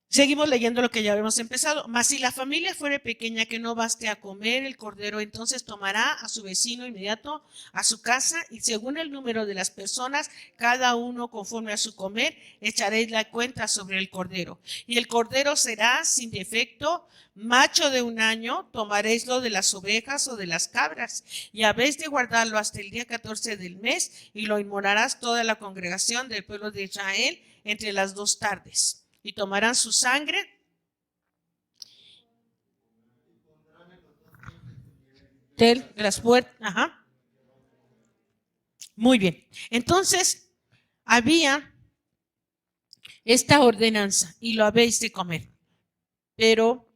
Seguimos leyendo lo que ya habíamos empezado. Mas si la familia fuere pequeña que no baste a comer el cordero, entonces tomará a su vecino inmediato a su casa y según el número de las personas, cada uno conforme a su comer, echaréis la cuenta sobre el cordero. Y el cordero será sin defecto, macho de 1 año, tomaréislo de las ovejas o de las cabras y habéis de guardarlo hasta el día 14 del mes y lo inmolarás toda la congregación del pueblo de Israel entre las 2 tardes. Y tomarán su sangre de las puertas. Ajá. Muy bien. Entonces, había esta ordenanza y lo habéis de comer. Pero,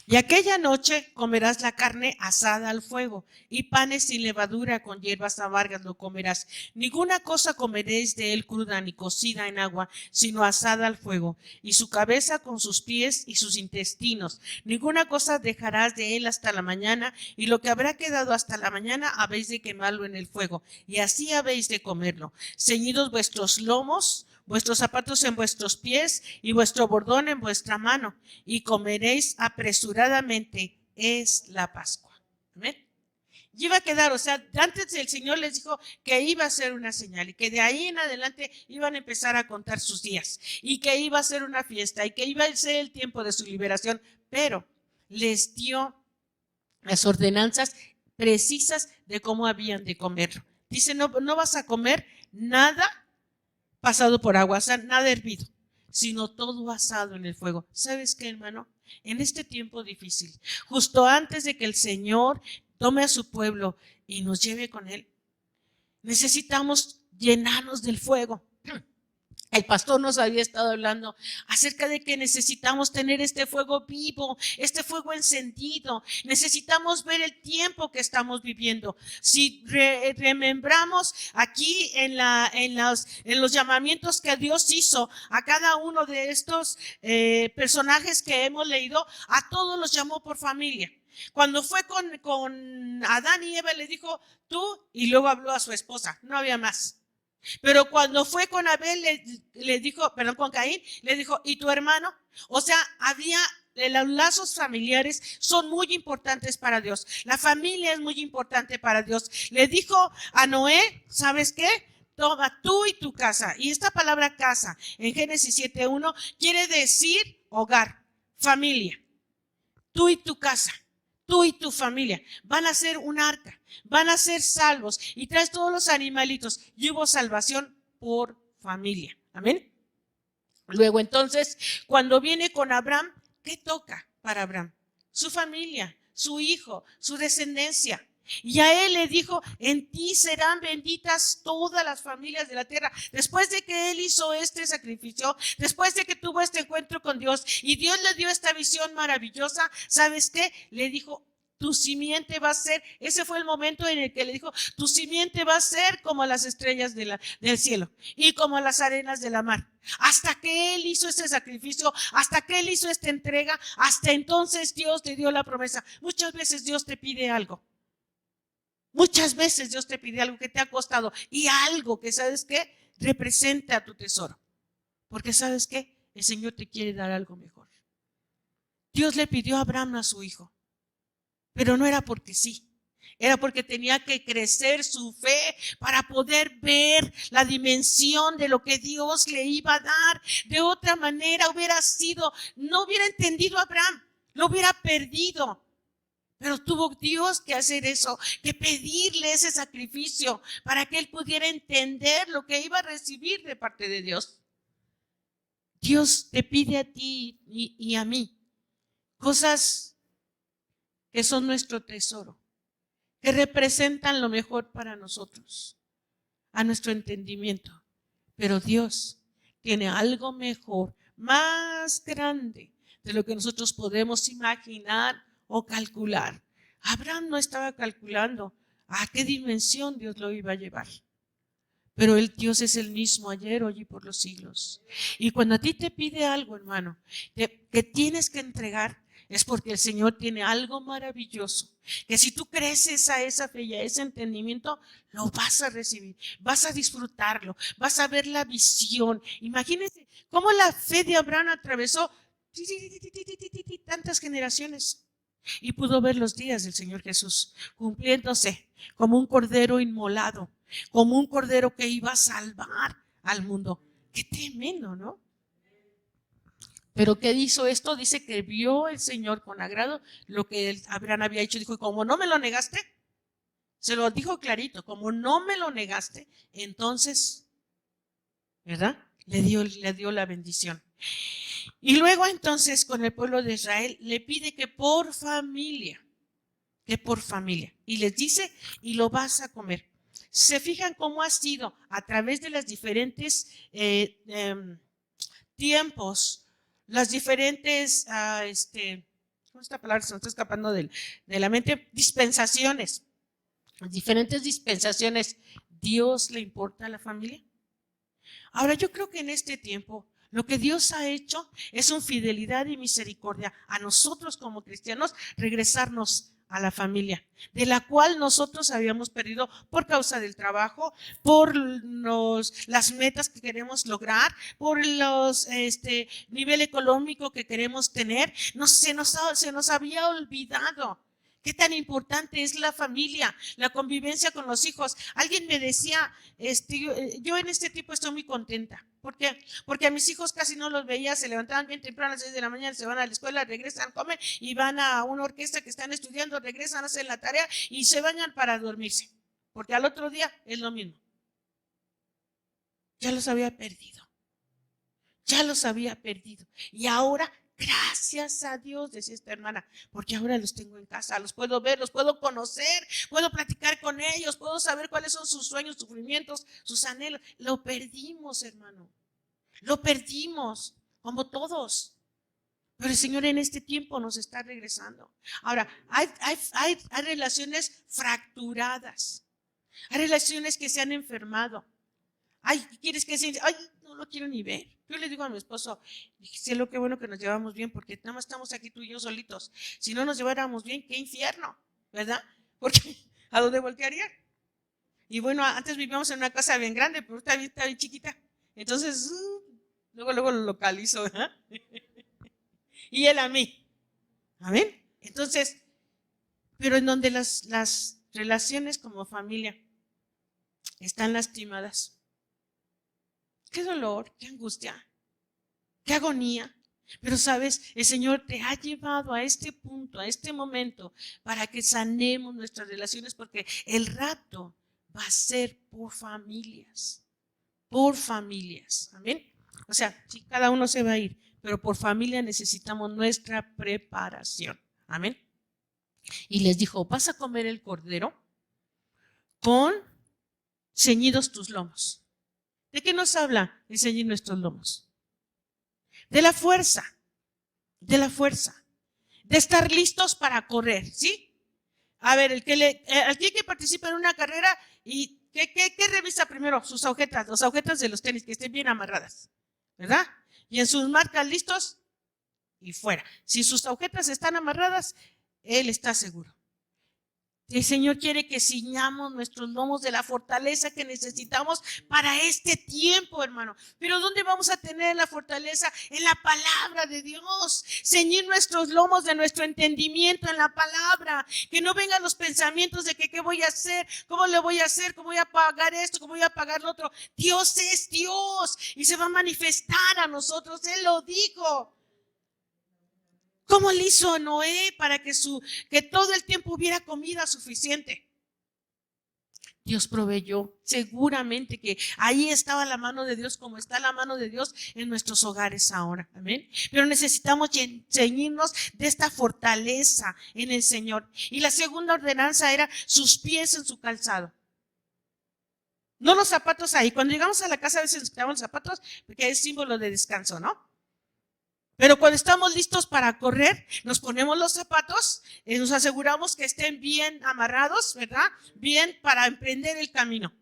y aquella noche comerás la carne asada al fuego y panes sin levadura con hierbas amargas lo comerás. Ninguna cosa comeréis de él cruda ni cocida en agua, sino asada al fuego, y su cabeza con sus pies y sus intestinos. Ninguna cosa dejarás de él hasta la mañana, y lo que habrá quedado hasta la mañana habéis de quemarlo en el fuego, y así habéis de comerlo. Ceñidos vuestros lomos, vuestros zapatos en vuestros pies y vuestro bordón en vuestra mano, y comeréis apresuradamente, es la Pascua. Amén. Y iba a quedar, o sea, antes el Señor les dijo que iba a ser una señal y que de ahí en adelante iban a empezar a contar sus días y que iba a ser una fiesta y que iba a ser el tiempo de su liberación, pero les dio las ordenanzas precisas de cómo habían de comerlo. Dice, no vas a comer nada pasado por agua, o sea, nada hervido, sino todo asado en el fuego. ¿Sabes qué, hermano? En este tiempo difícil, justo antes de que el Señor tome a su pueblo y nos lleve con él, necesitamos llenarnos del fuego. El pastor nos había estado hablando acerca de que necesitamos tener este fuego vivo, este fuego encendido. Necesitamos ver el tiempo que estamos viviendo. Si remembramos aquí en los llamamientos que Dios hizo a cada uno de estos personajes que hemos leído, a todos los llamó por familia. Cuando fue con Adán y Eva, le dijo tú, y luego habló a su esposa, no había más. Pero cuando fue con Abel, le dijo, perdón, con Caín, le dijo, ¿y tu hermano? O sea, los lazos familiares son muy importantes para Dios. La familia es muy importante para Dios. Le dijo a Noé, ¿sabes qué? Toma tú y tu casa. Y esta palabra casa en Génesis 7:1 quiere decir hogar, familia. Tú y tu casa. Tú y tu familia van a ser un arca, van a ser salvos, y traes todos los animalitos, y hubo salvación por familia. Amén. Luego entonces, cuando viene con Abraham, ¿qué toca para Abraham? Su familia, su hijo, su descendencia. Y a él le dijo, en ti serán benditas todas las familias de la tierra. Después de que él hizo este sacrificio, después de que tuvo este encuentro con Dios y Dios le dio esta visión maravillosa, ¿sabes qué? Le dijo, tu simiente va a ser, ese fue el momento en el que le dijo, tu simiente va a ser como las estrellas del cielo y como las arenas de la mar. Hasta que él hizo ese sacrificio, hasta que él hizo esta entrega, hasta entonces Dios te dio la promesa. Muchas veces Dios te pide algo. Muchas veces Dios te pide algo que te ha costado y algo que, ¿sabes qué? Representa tu tesoro. Porque, ¿sabes qué? El Señor te quiere dar algo mejor. Dios le pidió a Abraham a su hijo, pero no era porque sí. Era porque tenía que crecer su fe para poder ver la dimensión de lo que Dios le iba a dar. De otra manera no hubiera entendido a Abraham, lo hubiera perdido. Pero tuvo Dios que hacer eso, que pedirle ese sacrificio para que él pudiera entender lo que iba a recibir de parte de Dios. Dios te pide a ti y a mí cosas que son nuestro tesoro, que representan lo mejor para nosotros, a nuestro entendimiento. Pero Dios tiene algo mejor, más grande de lo que nosotros podemos imaginar o calcular. Abraham no estaba calculando a qué dimensión Dios lo iba a llevar. Pero el Dios es el mismo ayer, hoy y por los siglos. Y cuando a ti te pide algo, hermano, que tienes que entregar, es porque el Señor tiene algo maravilloso, que si tú creces a esa fe y a ese entendimiento, lo vas a recibir, vas a disfrutarlo, vas a ver la visión. Imagínense cómo la fe de Abraham atravesó tantas generaciones y pudo ver los días del Señor Jesús cumpliéndose como un cordero inmolado, como un cordero que iba a salvar al mundo. Qué tremendo, ¿no? Pero ¿qué hizo esto? Dice que vio el Señor con agrado lo que Abraham había hecho. Dijo, y como no me lo negaste, se lo dijo clarito, como no me lo negaste, entonces, ¿verdad? Le dio la bendición. Y luego entonces con el pueblo de Israel le pide que por familia, y les dice, y lo vas a comer. Se fijan cómo ha sido a través de las diferentes tiempos, las diferentes, esta palabra se me está escapando de la mente, dispensaciones, diferentes dispensaciones. ¿Dios le importa a la familia? Ahora yo creo que en este tiempo lo que Dios ha hecho es en fidelidad y misericordia a nosotros como cristianos regresarnos a la familia, de la cual nosotros habíamos perdido por causa del trabajo, por las metas que queremos lograr, por los nivel económico que queremos tener. Se nos había olvidado qué tan importante es la familia, la convivencia con los hijos. Alguien me decía, yo en este tipo estoy muy contenta. ¿Por qué? Porque a mis hijos casi no los veía, se levantaban bien temprano a las 6 de la mañana, se van a la escuela, regresan, comen y van a una orquesta que están estudiando, regresan, hacen la tarea y se bañan para dormirse. Porque al otro día es lo mismo. Ya los había perdido. Ya los había perdido. Y ahora, gracias a Dios, decía esta hermana, porque ahora los tengo en casa, los puedo ver, los puedo conocer, puedo platicar con ellos, puedo saber cuáles son sus sueños, sufrimientos, sus anhelos. Lo perdimos, hermano. Lo perdimos, como todos. Pero el Señor en este tiempo nos está regresando. Ahora, hay relaciones fracturadas. Hay relaciones que se han enfermado. ¿Quieres que se? No lo quiero ni ver. Yo le digo a mi esposo, cielo, qué bueno que nos llevamos bien, porque nada más estamos aquí tú y yo solitos. Si no nos lleváramos bien, qué infierno, ¿verdad? Porque ¿a dónde voltearía? Y bueno, antes vivíamos en una casa bien grande, pero está bien chiquita. Entonces, luego lo localizo, ¿verdad? Y él a mí. ¿Amén? Entonces, pero en donde las relaciones como familia están lastimadas. Qué dolor, qué angustia, qué agonía. Pero sabes, el Señor te ha llevado a este punto, a este momento, para que sanemos nuestras relaciones, porque el rapto va a ser por familias. Por familias. Amén. O sea, sí, cada uno se va a ir, pero por familia necesitamos nuestra preparación. Amén. Y les dijo, vas a comer el cordero con ceñidos tus lomos. ¿De qué nos habla el ceñir nuestros lomos? De la fuerza, de estar listos para correr, ¿sí? A ver, el que participa en una carrera y ¿qué revisa primero? Sus agujetas, las agujetas de los tenis que estén bien amarradas, ¿verdad? Y en sus marcas listos y fuera. Si sus agujetas están amarradas, él está seguro. El Señor quiere que ciñamos nuestros lomos de la fortaleza que necesitamos para este tiempo, hermano. Pero ¿dónde vamos a tener la fortaleza? En la palabra de Dios. Ceñir nuestros lomos de nuestro entendimiento en la palabra. Que no vengan los pensamientos de que qué voy a hacer, cómo le voy a hacer, cómo voy a pagar esto, cómo voy a pagar lo otro. Dios es Dios y se va a manifestar a nosotros. Él lo dijo. ¿Cómo le hizo a Noé para que todo el tiempo hubiera comida suficiente? Dios proveyó. Seguramente que ahí estaba la mano de Dios, como está la mano de Dios en nuestros hogares ahora. Amén. Pero necesitamos ceñirnos de esta fortaleza en el Señor. Y la segunda ordenanza era sus pies en su calzado. No los zapatos ahí. Cuando llegamos a la casa a veces nos quitamos los zapatos porque es símbolo de descanso, ¿no? Pero cuando estamos listos para correr, nos ponemos los zapatos, nos aseguramos que estén bien amarrados, ¿verdad? Bien para emprender el camino.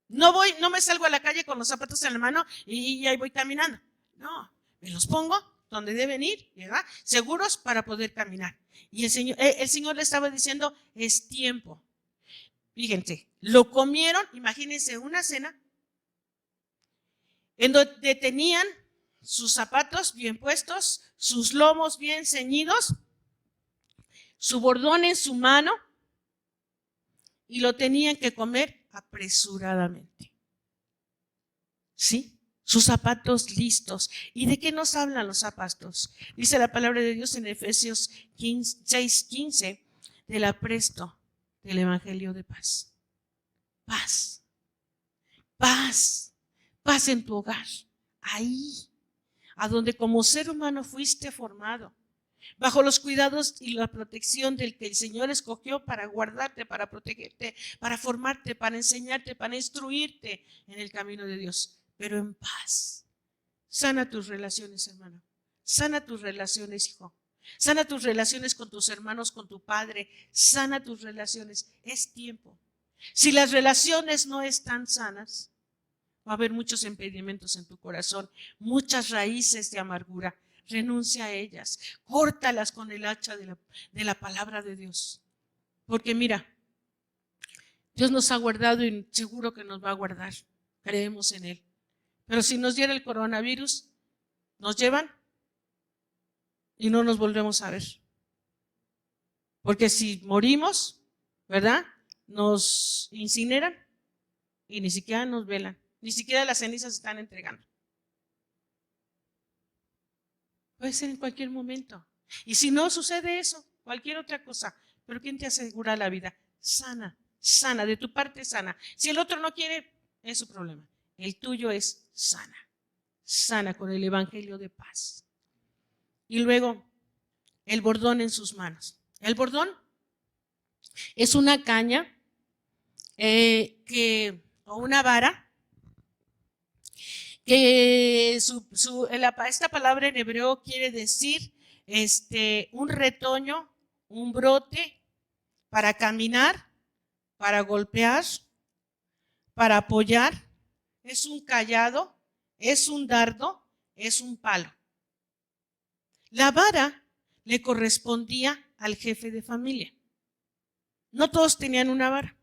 No me salgo a la calle con los zapatos en la mano y ahí voy caminando. No, me los pongo donde deben ir, ¿verdad? Seguros para poder caminar. Y el Señor le estaba diciendo, es tiempo. Fíjense, lo comieron, imagínense una cena, en donde tenían sus zapatos bien puestos, sus lomos bien ceñidos, su bordón en su mano, y lo tenían que comer apresuradamente. ¿Sí? Sus zapatos listos. ¿Y de qué nos hablan los zapatos? Dice la palabra de Dios en Efesios 6:15, del apresto del Evangelio de paz. Paz. Paz. Paz en tu hogar. Ahí. A donde como ser humano fuiste formado, bajo los cuidados y la protección del que el Señor escogió para guardarte, para protegerte, para formarte, para enseñarte, para instruirte en el camino de Dios, pero en paz. Sana tus relaciones, hermano. Sana tus relaciones, hijo. Sana tus relaciones con tus hermanos, con tu padre. Sana tus relaciones. Es tiempo. Si las relaciones no están sanas, va a haber muchos impedimentos en tu corazón, muchas raíces de amargura, renuncia a ellas, córtalas con el hacha de la palabra de Dios. Porque mira, Dios nos ha guardado y seguro que nos va a guardar. Creemos en Él. Pero si nos diera el coronavirus, nos llevan y no nos volvemos a ver. Porque si morimos, ¿verdad? Nos incineran y ni siquiera nos velan. Ni siquiera las cenizas se están entregando. Puede ser en cualquier momento. Y si no sucede eso, cualquier otra cosa. Pero ¿quién te asegura la vida? Sana, sana, de tu parte sana. Si el otro no quiere, es su problema. El tuyo es sana, sana con el evangelio de paz. Y luego, el bordón en sus manos. El bordón es una caña o una vara que esta palabra en hebreo quiere decir un retoño, un brote para caminar, para golpear, para apoyar. Es un cayado, es un dardo, es un palo. La vara le correspondía al jefe de familia. No todos tenían una vara,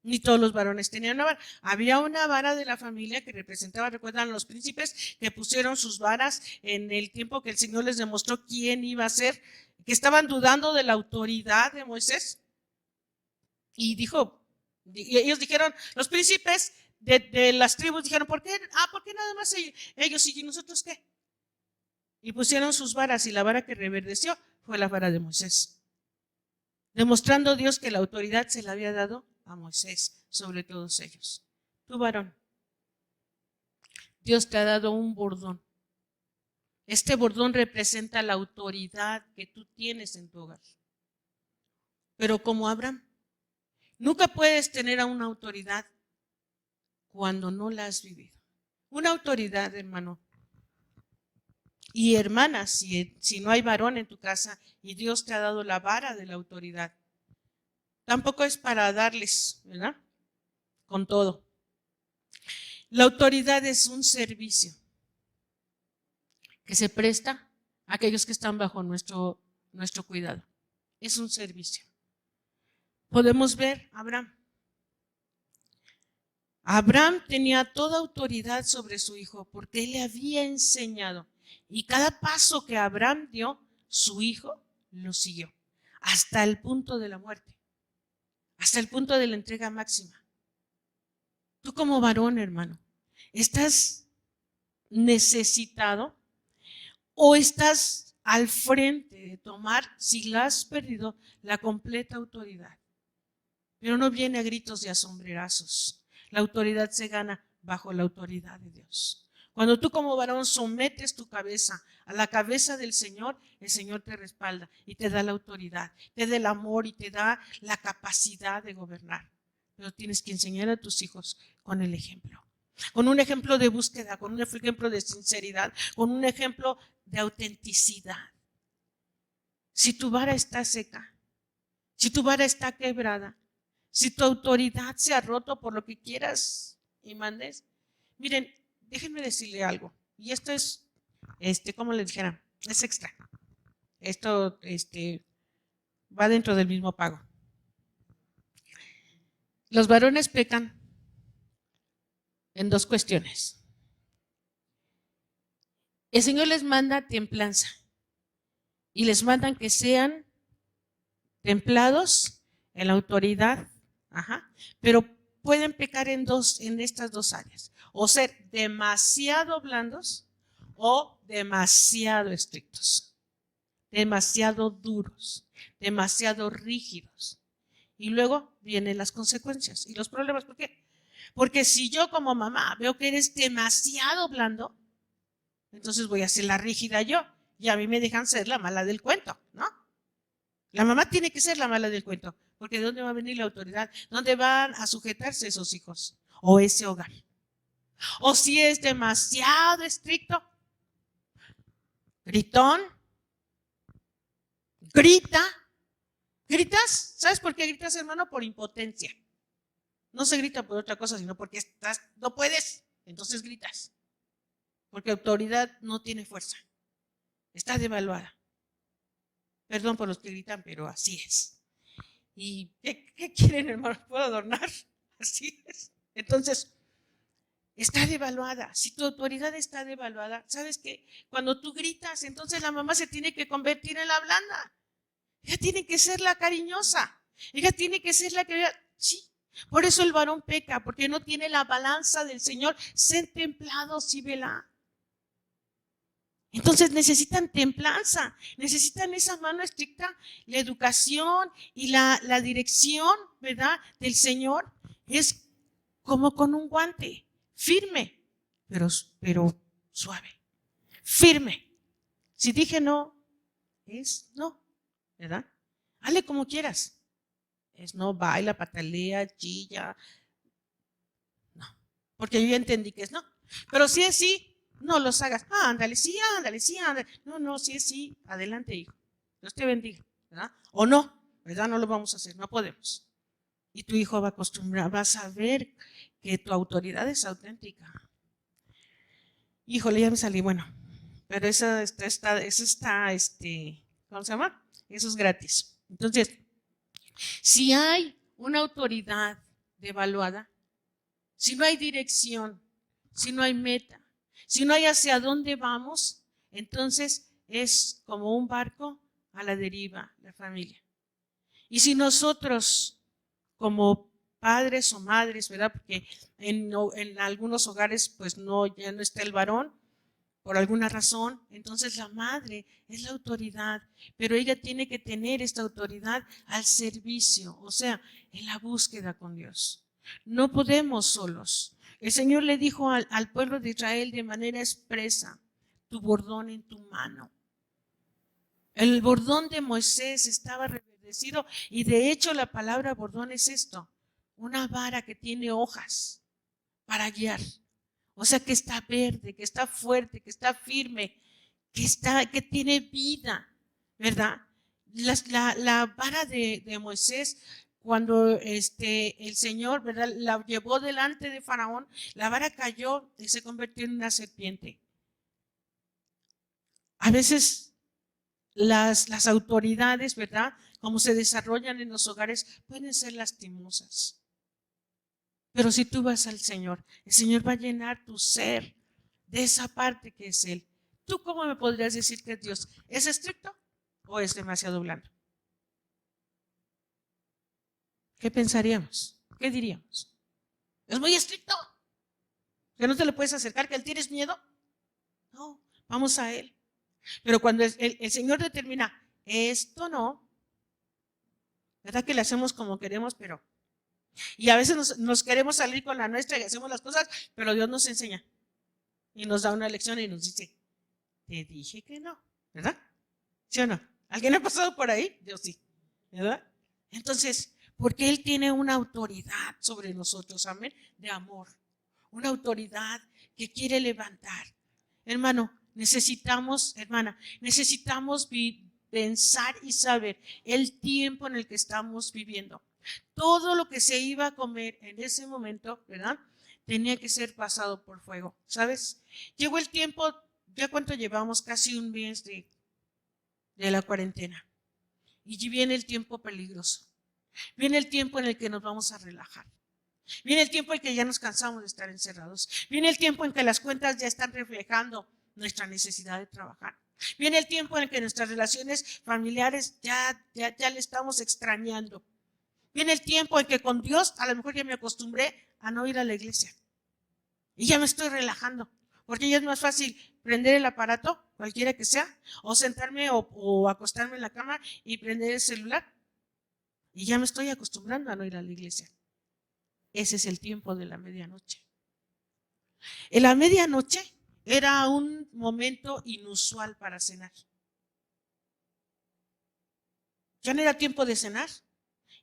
ni todos los varones tenían una vara. Había una vara de la familia que representaba, recuerdan, los príncipes que pusieron sus varas en el tiempo que el Señor les demostró quién iba a ser, que estaban dudando de la autoridad de Moisés. Y ellos dijeron, los príncipes de las tribus dijeron, ¿por qué nada más ellos y nosotros qué? Y pusieron sus varas y la vara que reverdeció fue la vara de Moisés. Demostrando Dios que la autoridad se la había dado a Moisés sobre todos ellos. Tú, varón, Dios te ha dado un bordón. Este bordón representa la autoridad que tú tienes en tu hogar. Pero como Abraham, nunca puedes tener a una autoridad cuando no la has vivido. Una autoridad, hermano. Y hermana, si no hay varón en tu casa y Dios te ha dado la vara de la autoridad, tampoco es para darles, ¿verdad? Con todo. La autoridad es un servicio que se presta a aquellos que están bajo nuestro cuidado. Es un servicio. Podemos ver a Abraham. Abraham tenía toda autoridad sobre su hijo porque él le había enseñado. Y cada paso que Abraham dio, su hijo lo siguió. Hasta el punto de la muerte. Hasta el punto de la entrega máxima. Tú como varón, hermano, ¿estás necesitado o estás al frente de tomar, si la has perdido, la completa autoridad? Pero no viene a gritos de asombrerazos. La autoridad se gana bajo la autoridad de Dios. Cuando tú como varón sometes tu cabeza a la cabeza del Señor, el Señor te respalda y te da la autoridad, te da el amor y te da la capacidad de gobernar. Pero tienes que enseñar a tus hijos con el ejemplo. Con un ejemplo de búsqueda, con un ejemplo de sinceridad, con un ejemplo de autenticidad. Si tu vara está seca, si tu vara está quebrada, si tu autoridad se ha roto por lo que quieras y mandes, miren, déjenme decirle algo. Y esto es, como les dijera, es extra. Esto, va dentro del mismo pago. Los varones pecan en dos cuestiones. El Señor les manda templanza y les mandan que sean templados en la autoridad, pero pueden pecar en estas dos áreas, o ser demasiado blandos o demasiado estrictos, demasiado duros, demasiado rígidos. Y luego vienen las consecuencias y los problemas. ¿Por qué? Porque si yo como mamá veo que eres demasiado blando, entonces voy a ser la rígida yo y a mí me dejan ser la mala del cuento, ¿no? La mamá tiene que ser la mala del cuento, porque ¿de dónde va a venir la autoridad? ¿Dónde van a sujetarse esos hijos o ese hogar? O si es demasiado estricto, gritón, ¿gritas? ¿Sabes por qué gritas, hermano? Por impotencia. No se grita por otra cosa, sino porque no puedes, entonces gritas. Porque autoridad no tiene fuerza. está devaluada. Perdón por los que gritan, pero así es. ¿Y qué quieren, hermano? ¿Puedo adornar? Así es. Entonces, está devaluada. Si tu autoridad está devaluada, ¿sabes qué? Cuando tú gritas, entonces la mamá se tiene que convertir en la blanda. Ella tiene que ser la cariñosa. Ella tiene que ser la que... Sí. Por eso el varón peca, porque no tiene la balanza del Señor. Ser templados y velar. Entonces necesitan templanza, necesitan esa mano estricta, la educación y la dirección, ¿verdad?, del Señor. Es como con un guante, firme, pero suave, firme. Si dije no, es no, ¿verdad? Hazle como quieras. Es no, baila, patalea, chilla. No, porque yo ya entendí que es no. Pero si es sí, no los hagas. Ándale, sí, ándale, sí, ándale. No, si es sí, adelante, hijo. Dios te bendiga, ¿verdad? O no, ¿verdad? No lo vamos a hacer, no podemos. Y tu hijo va a acostumbrar, va a saber que tu autoridad es auténtica. Híjole, ya me salí, bueno. Pero eso está, ¿cómo se llama? Eso es gratis. Entonces, si hay una autoridad devaluada, si no hay dirección, si no hay meta, si no hay hacia dónde vamos, entonces es como un barco a la deriva, la familia. Y si nosotros, como padres o madres, ¿verdad? Porque en algunos hogares pues ya no está el varón, por alguna razón, entonces la madre es la autoridad, pero ella tiene que tener esta autoridad al servicio, o sea, en la búsqueda con Dios. No podemos solos. El Señor le dijo al pueblo de Israel de manera expresa: tu bordón en tu mano. El bordón de Moisés estaba reverdecido y de hecho la palabra bordón es esto: una vara que tiene hojas para guiar. O sea, que está verde, que está fuerte, que está firme, que tiene vida, ¿verdad? La vara de Moisés, cuando el Señor, ¿verdad?, la llevó delante de Faraón, la vara cayó y se convirtió en una serpiente. A veces las autoridades, ¿verdad?, como se desarrollan en los hogares, pueden ser lastimosas. Pero si tú vas al Señor, el Señor va a llenar tu ser de esa parte que es Él. ¿Tú cómo me podrías decir que Dios es estricto o es demasiado blando? ¿Qué pensaríamos? ¿Qué diríamos? ¿Es muy estricto? ¿Que no te le puedes acercar? ¿Que Él tienes miedo? No, vamos a Él. Pero cuando el Señor determina esto no, ¿verdad que le hacemos como queremos? Pero... Y a veces nos queremos salir con la nuestra y hacemos las cosas, pero Dios nos enseña y nos da una lección y nos dice: te dije que no, ¿verdad? ¿Sí o no? ¿Alguien ha pasado por ahí? Yo sí, ¿verdad? Entonces, porque Él tiene una autoridad sobre nosotros, amén, de amor, una autoridad que quiere levantar. Hermano, necesitamos pensar y saber el tiempo en el que estamos viviendo. Todo lo que se iba a comer en ese momento, ¿verdad?, tenía que ser pasado por fuego, ¿sabes? Llegó el tiempo, ¿ya cuánto llevamos? Casi un mes de la cuarentena. Y viene el tiempo peligroso. Viene el tiempo en el que nos vamos a relajar. Viene el tiempo en que ya nos cansamos de estar encerrados. Viene el tiempo en que las cuentas ya están reflejando nuestra necesidad de trabajar. Viene el tiempo en que nuestras relaciones familiares ya le estamos extrañando. Viene el tiempo en que con Dios a lo mejor ya me acostumbré a no ir a la iglesia. Y ya me estoy relajando. Porque ya es más fácil prender el aparato, cualquiera que sea, o sentarme o acostarme en la cama y prender el celular. Y ya me estoy acostumbrando a no ir a la iglesia. Ese es el tiempo de la medianoche. En la medianoche era un momento inusual para cenar. Ya no era tiempo de cenar.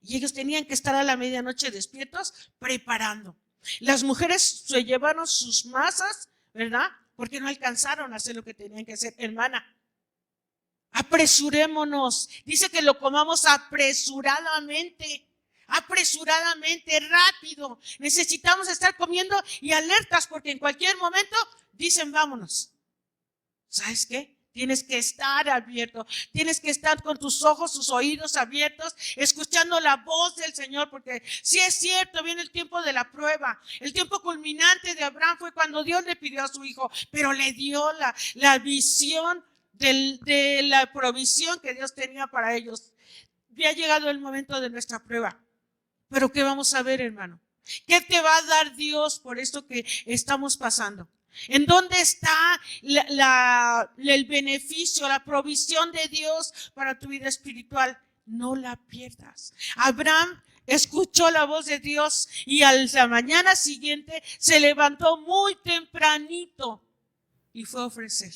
Y ellos tenían que estar a la medianoche despiertos preparando. Las mujeres se llevaron sus masas, ¿verdad?, porque no alcanzaron a hacer lo que tenían que hacer. Hermana, apresurémonos. Dice que lo comamos apresuradamente, rápido. Necesitamos estar comiendo y alertas porque en cualquier momento dicen vámonos. ¿Sabes qué? Tienes que estar abierto, tienes que estar con tus ojos, tus oídos abiertos, escuchando la voz del Señor, porque sí es cierto, viene el tiempo de la prueba. El tiempo culminante de Abraham fue cuando Dios le pidió a su hijo, pero le dio la visión de la provisión que Dios tenía para ellos. Ya ha llegado el momento de nuestra prueba, pero ¿qué vamos a ver, hermano? ¿Qué te va a dar Dios por esto que estamos pasando? ¿En dónde está el beneficio, la provisión de Dios para tu vida espiritual? No la pierdas. Abraham escuchó la voz de Dios y a la mañana siguiente se levantó muy tempranito y fue a ofrecer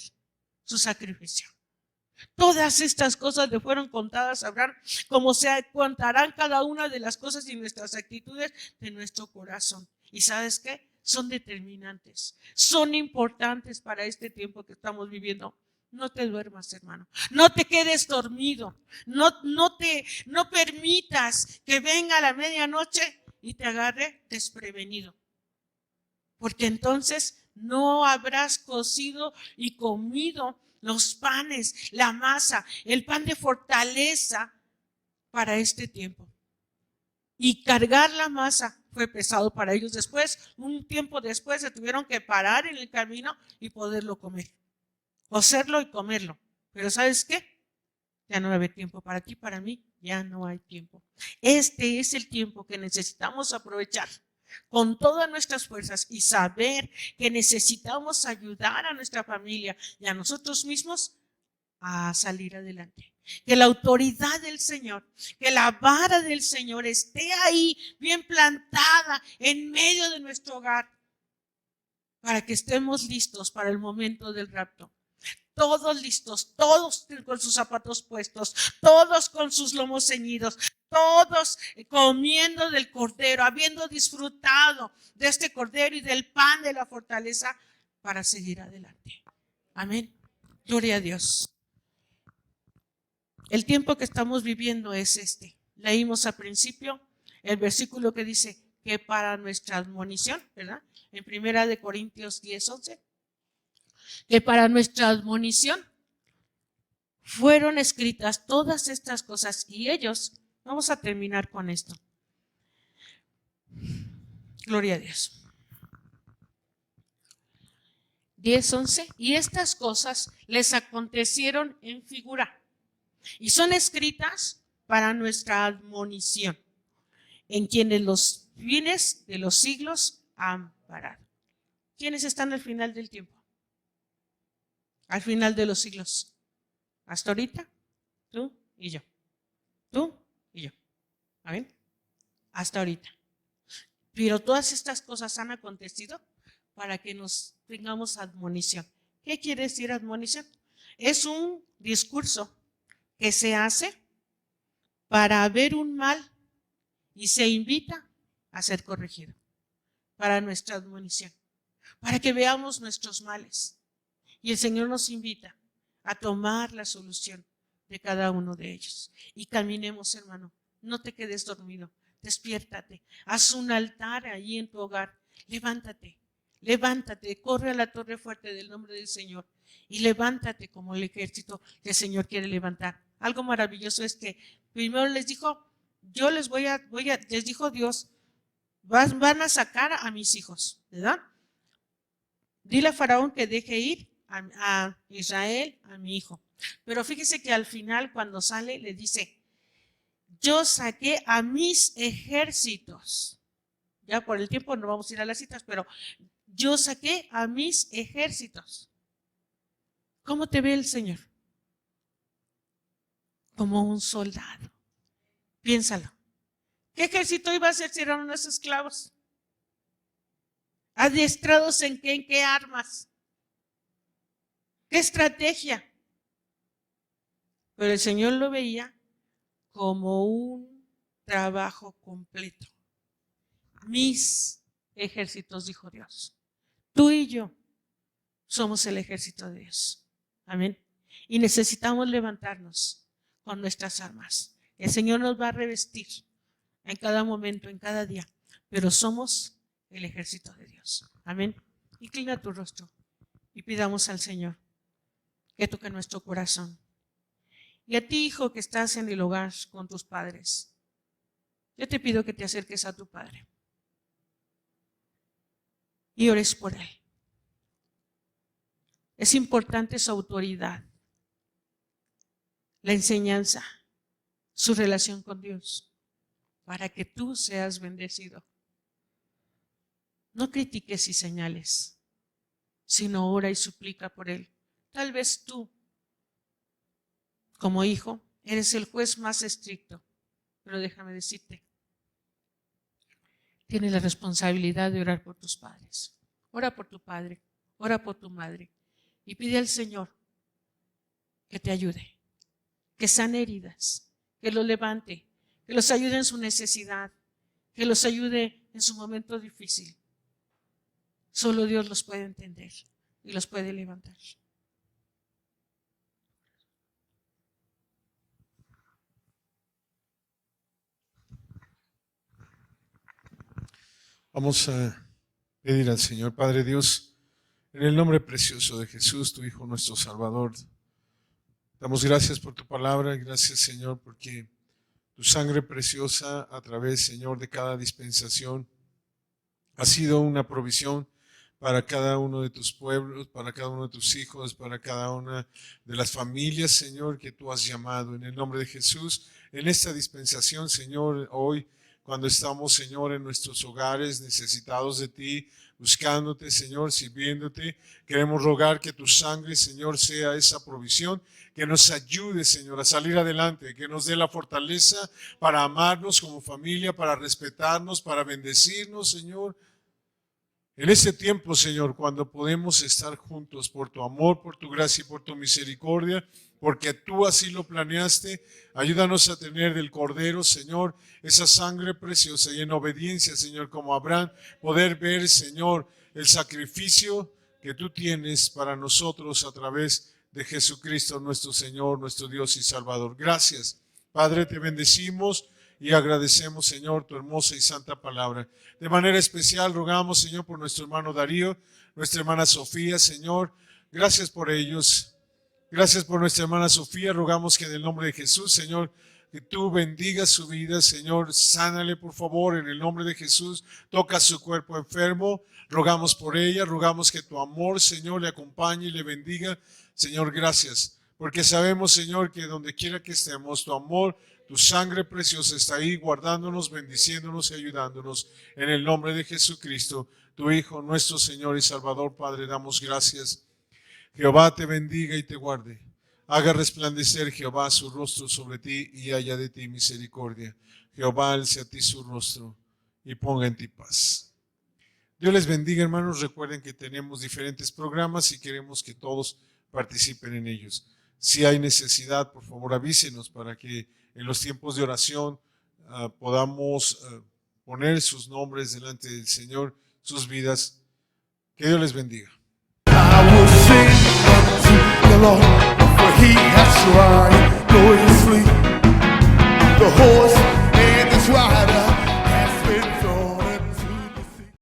su sacrificio. Todas estas cosas le fueron contadas a Abraham, como se contarán cada una de las cosas y nuestras actitudes de nuestro corazón. ¿Y sabes qué? Son determinantes, son importantes para este tiempo que estamos viviendo. No te duermas, hermano. No te quedes dormido. No permitas que venga la medianoche y te agarre desprevenido. Porque entonces no habrás cocido y comido los panes, la masa, el pan de fortaleza para este tiempo. Y cargar la masa fue pesado para ellos. Después, un tiempo después, se tuvieron que parar en el camino y poderlo comer. Cocerlo y comerlo. Pero ¿sabes qué? Ya no va a haber tiempo para ti, para mí. Ya no hay tiempo. Este es el tiempo que necesitamos aprovechar con todas nuestras fuerzas y saber que necesitamos ayudar a nuestra familia y a nosotros mismos a salir adelante. Que la autoridad del Señor, que la vara del Señor esté ahí bien plantada en medio de nuestro hogar para que estemos listos para el momento del rapto. Todos listos, todos con sus zapatos puestos, todos con sus lomos ceñidos, todos comiendo del cordero, habiendo disfrutado de este cordero y del pan de la fortaleza para seguir adelante. Amén. Gloria a Dios. El tiempo que estamos viviendo es este. Leímos al principio el versículo que dice que para nuestra admonición, ¿verdad? En 1 Corintios 10:11. Que para nuestra admonición fueron escritas todas estas cosas y ellos, vamos a terminar con esto. Gloria a Dios. 10:11. Y estas cosas les acontecieron en figura y son escritas para nuestra admonición, en quienes los fines de los siglos han parado. ¿Quiénes están al final del tiempo? Al final de los siglos. Hasta ahorita, tú y yo. Tú y yo. ¿Amén? Hasta ahorita. Pero todas estas cosas han acontecido para que nos tengamos admonición. ¿Qué quiere decir admonición? Es un discurso que se hace para ver un mal y se invita a ser corregido. Para nuestra admonición. Para que veamos nuestros males. Y el Señor nos invita a tomar la solución de cada uno de ellos. Y caminemos, hermano. No te quedes dormido. Despiértate. Haz un altar ahí en tu hogar. Levántate. Levántate. Corre a la torre fuerte del nombre del Señor. Y levántate como el ejército que el Señor quiere levantar. Algo maravilloso es que primero les dijo, yo les les dijo Dios, van a sacar a mis hijos, ¿verdad? Dile a Faraón que deje ir a Israel, a mi hijo. Pero fíjese que al final cuando sale le dice, yo saqué a mis ejércitos. Ya por el tiempo no vamos a ir a las citas, pero yo saqué a mis ejércitos. ¿Cómo te ve el Señor? Como un soldado. Piénsalo. ¿Qué ejército iba a ser si eran unos esclavos? ¿Adiestrados en qué? ¿En qué armas? ¿Qué estrategia? Pero el Señor lo veía como un trabajo completo. Mis ejércitos, dijo Dios. Tú y yo somos el ejército de Dios. Amén. Y necesitamos levantarnos con nuestras armas. El Señor nos va a revestir en cada momento, en cada día. Pero somos el ejército de Dios. Amén. Inclina tu rostro y pidamos al Señor que toca nuestro corazón. Y a ti, hijo, que estás en el hogar con tus padres, yo te pido que te acerques a tu padre y ores por él. Es importante su autoridad, la enseñanza, su relación con Dios, para que tú seas bendecido. No critiques y señales, sino ora y suplica por él. Tal vez tú, como hijo, eres el juez más estricto, pero déjame decirte, tienes la responsabilidad de orar por tus padres. Ora por tu padre, ora por tu madre y pide al Señor que te ayude, que sane heridas, que los levante, que los ayude en su necesidad, que los ayude en su momento difícil. Solo Dios los puede entender y los puede levantar. Vamos a pedir al Señor. Padre Dios, en el nombre precioso de Jesús, tu Hijo, nuestro Salvador, damos gracias por tu palabra. Gracias, Señor, porque tu sangre preciosa a través, Señor, de cada dispensación ha sido una provisión para cada uno de tus pueblos, para cada uno de tus hijos, para cada una de las familias, Señor, que tú has llamado. En el nombre de Jesús, en esta dispensación, Señor, hoy, cuando estamos, Señor, en nuestros hogares necesitados de ti, buscándote, Señor, sirviéndote, queremos rogar que tu sangre, Señor, sea esa provisión, que nos ayude, Señor, a salir adelante, que nos dé la fortaleza para amarnos como familia, para respetarnos, para bendecirnos, Señor. En este tiempo, Señor, cuando podemos estar juntos por tu amor, por tu gracia y por tu misericordia, porque tú así lo planeaste, ayúdanos a tener del Cordero, Señor, esa sangre preciosa y en obediencia, Señor, como Abraham, poder ver, Señor, el sacrificio que tú tienes para nosotros a través de Jesucristo, nuestro Señor, nuestro Dios y Salvador. Gracias, Padre, te bendecimos y agradecemos, Señor, tu hermosa y santa palabra. De manera especial rogamos, Señor, por nuestro hermano Darío, nuestra hermana Sofía, Señor. Gracias por ellos. Gracias por nuestra hermana Sofía. Rogamos que en el nombre de Jesús, Señor, que tú bendigas su vida, Señor. Sánale, por favor, en el nombre de Jesús. Toca su cuerpo enfermo. Rogamos por ella. Rogamos que tu amor, Señor, le acompañe y le bendiga. Señor, gracias. Porque sabemos, Señor, que donde quiera que estemos, tu amor, tu sangre preciosa está ahí guardándonos, bendiciéndonos y ayudándonos. En el nombre de Jesucristo, tu Hijo, nuestro Señor y Salvador, Padre, damos gracias. Jehová te bendiga y te guarde. Haga resplandecer Jehová su rostro sobre ti y haya de ti misericordia. Jehová alce a ti su rostro y ponga en ti paz. Dios les bendiga, hermanos. Recuerden que tenemos diferentes programas y queremos que todos participen en ellos. Si hay necesidad, por favor avísenos para que en los tiempos de oración podamos poner sus nombres delante del Señor, sus vidas. Que Dios les bendiga. I will sing unto the Lord, for he has tried.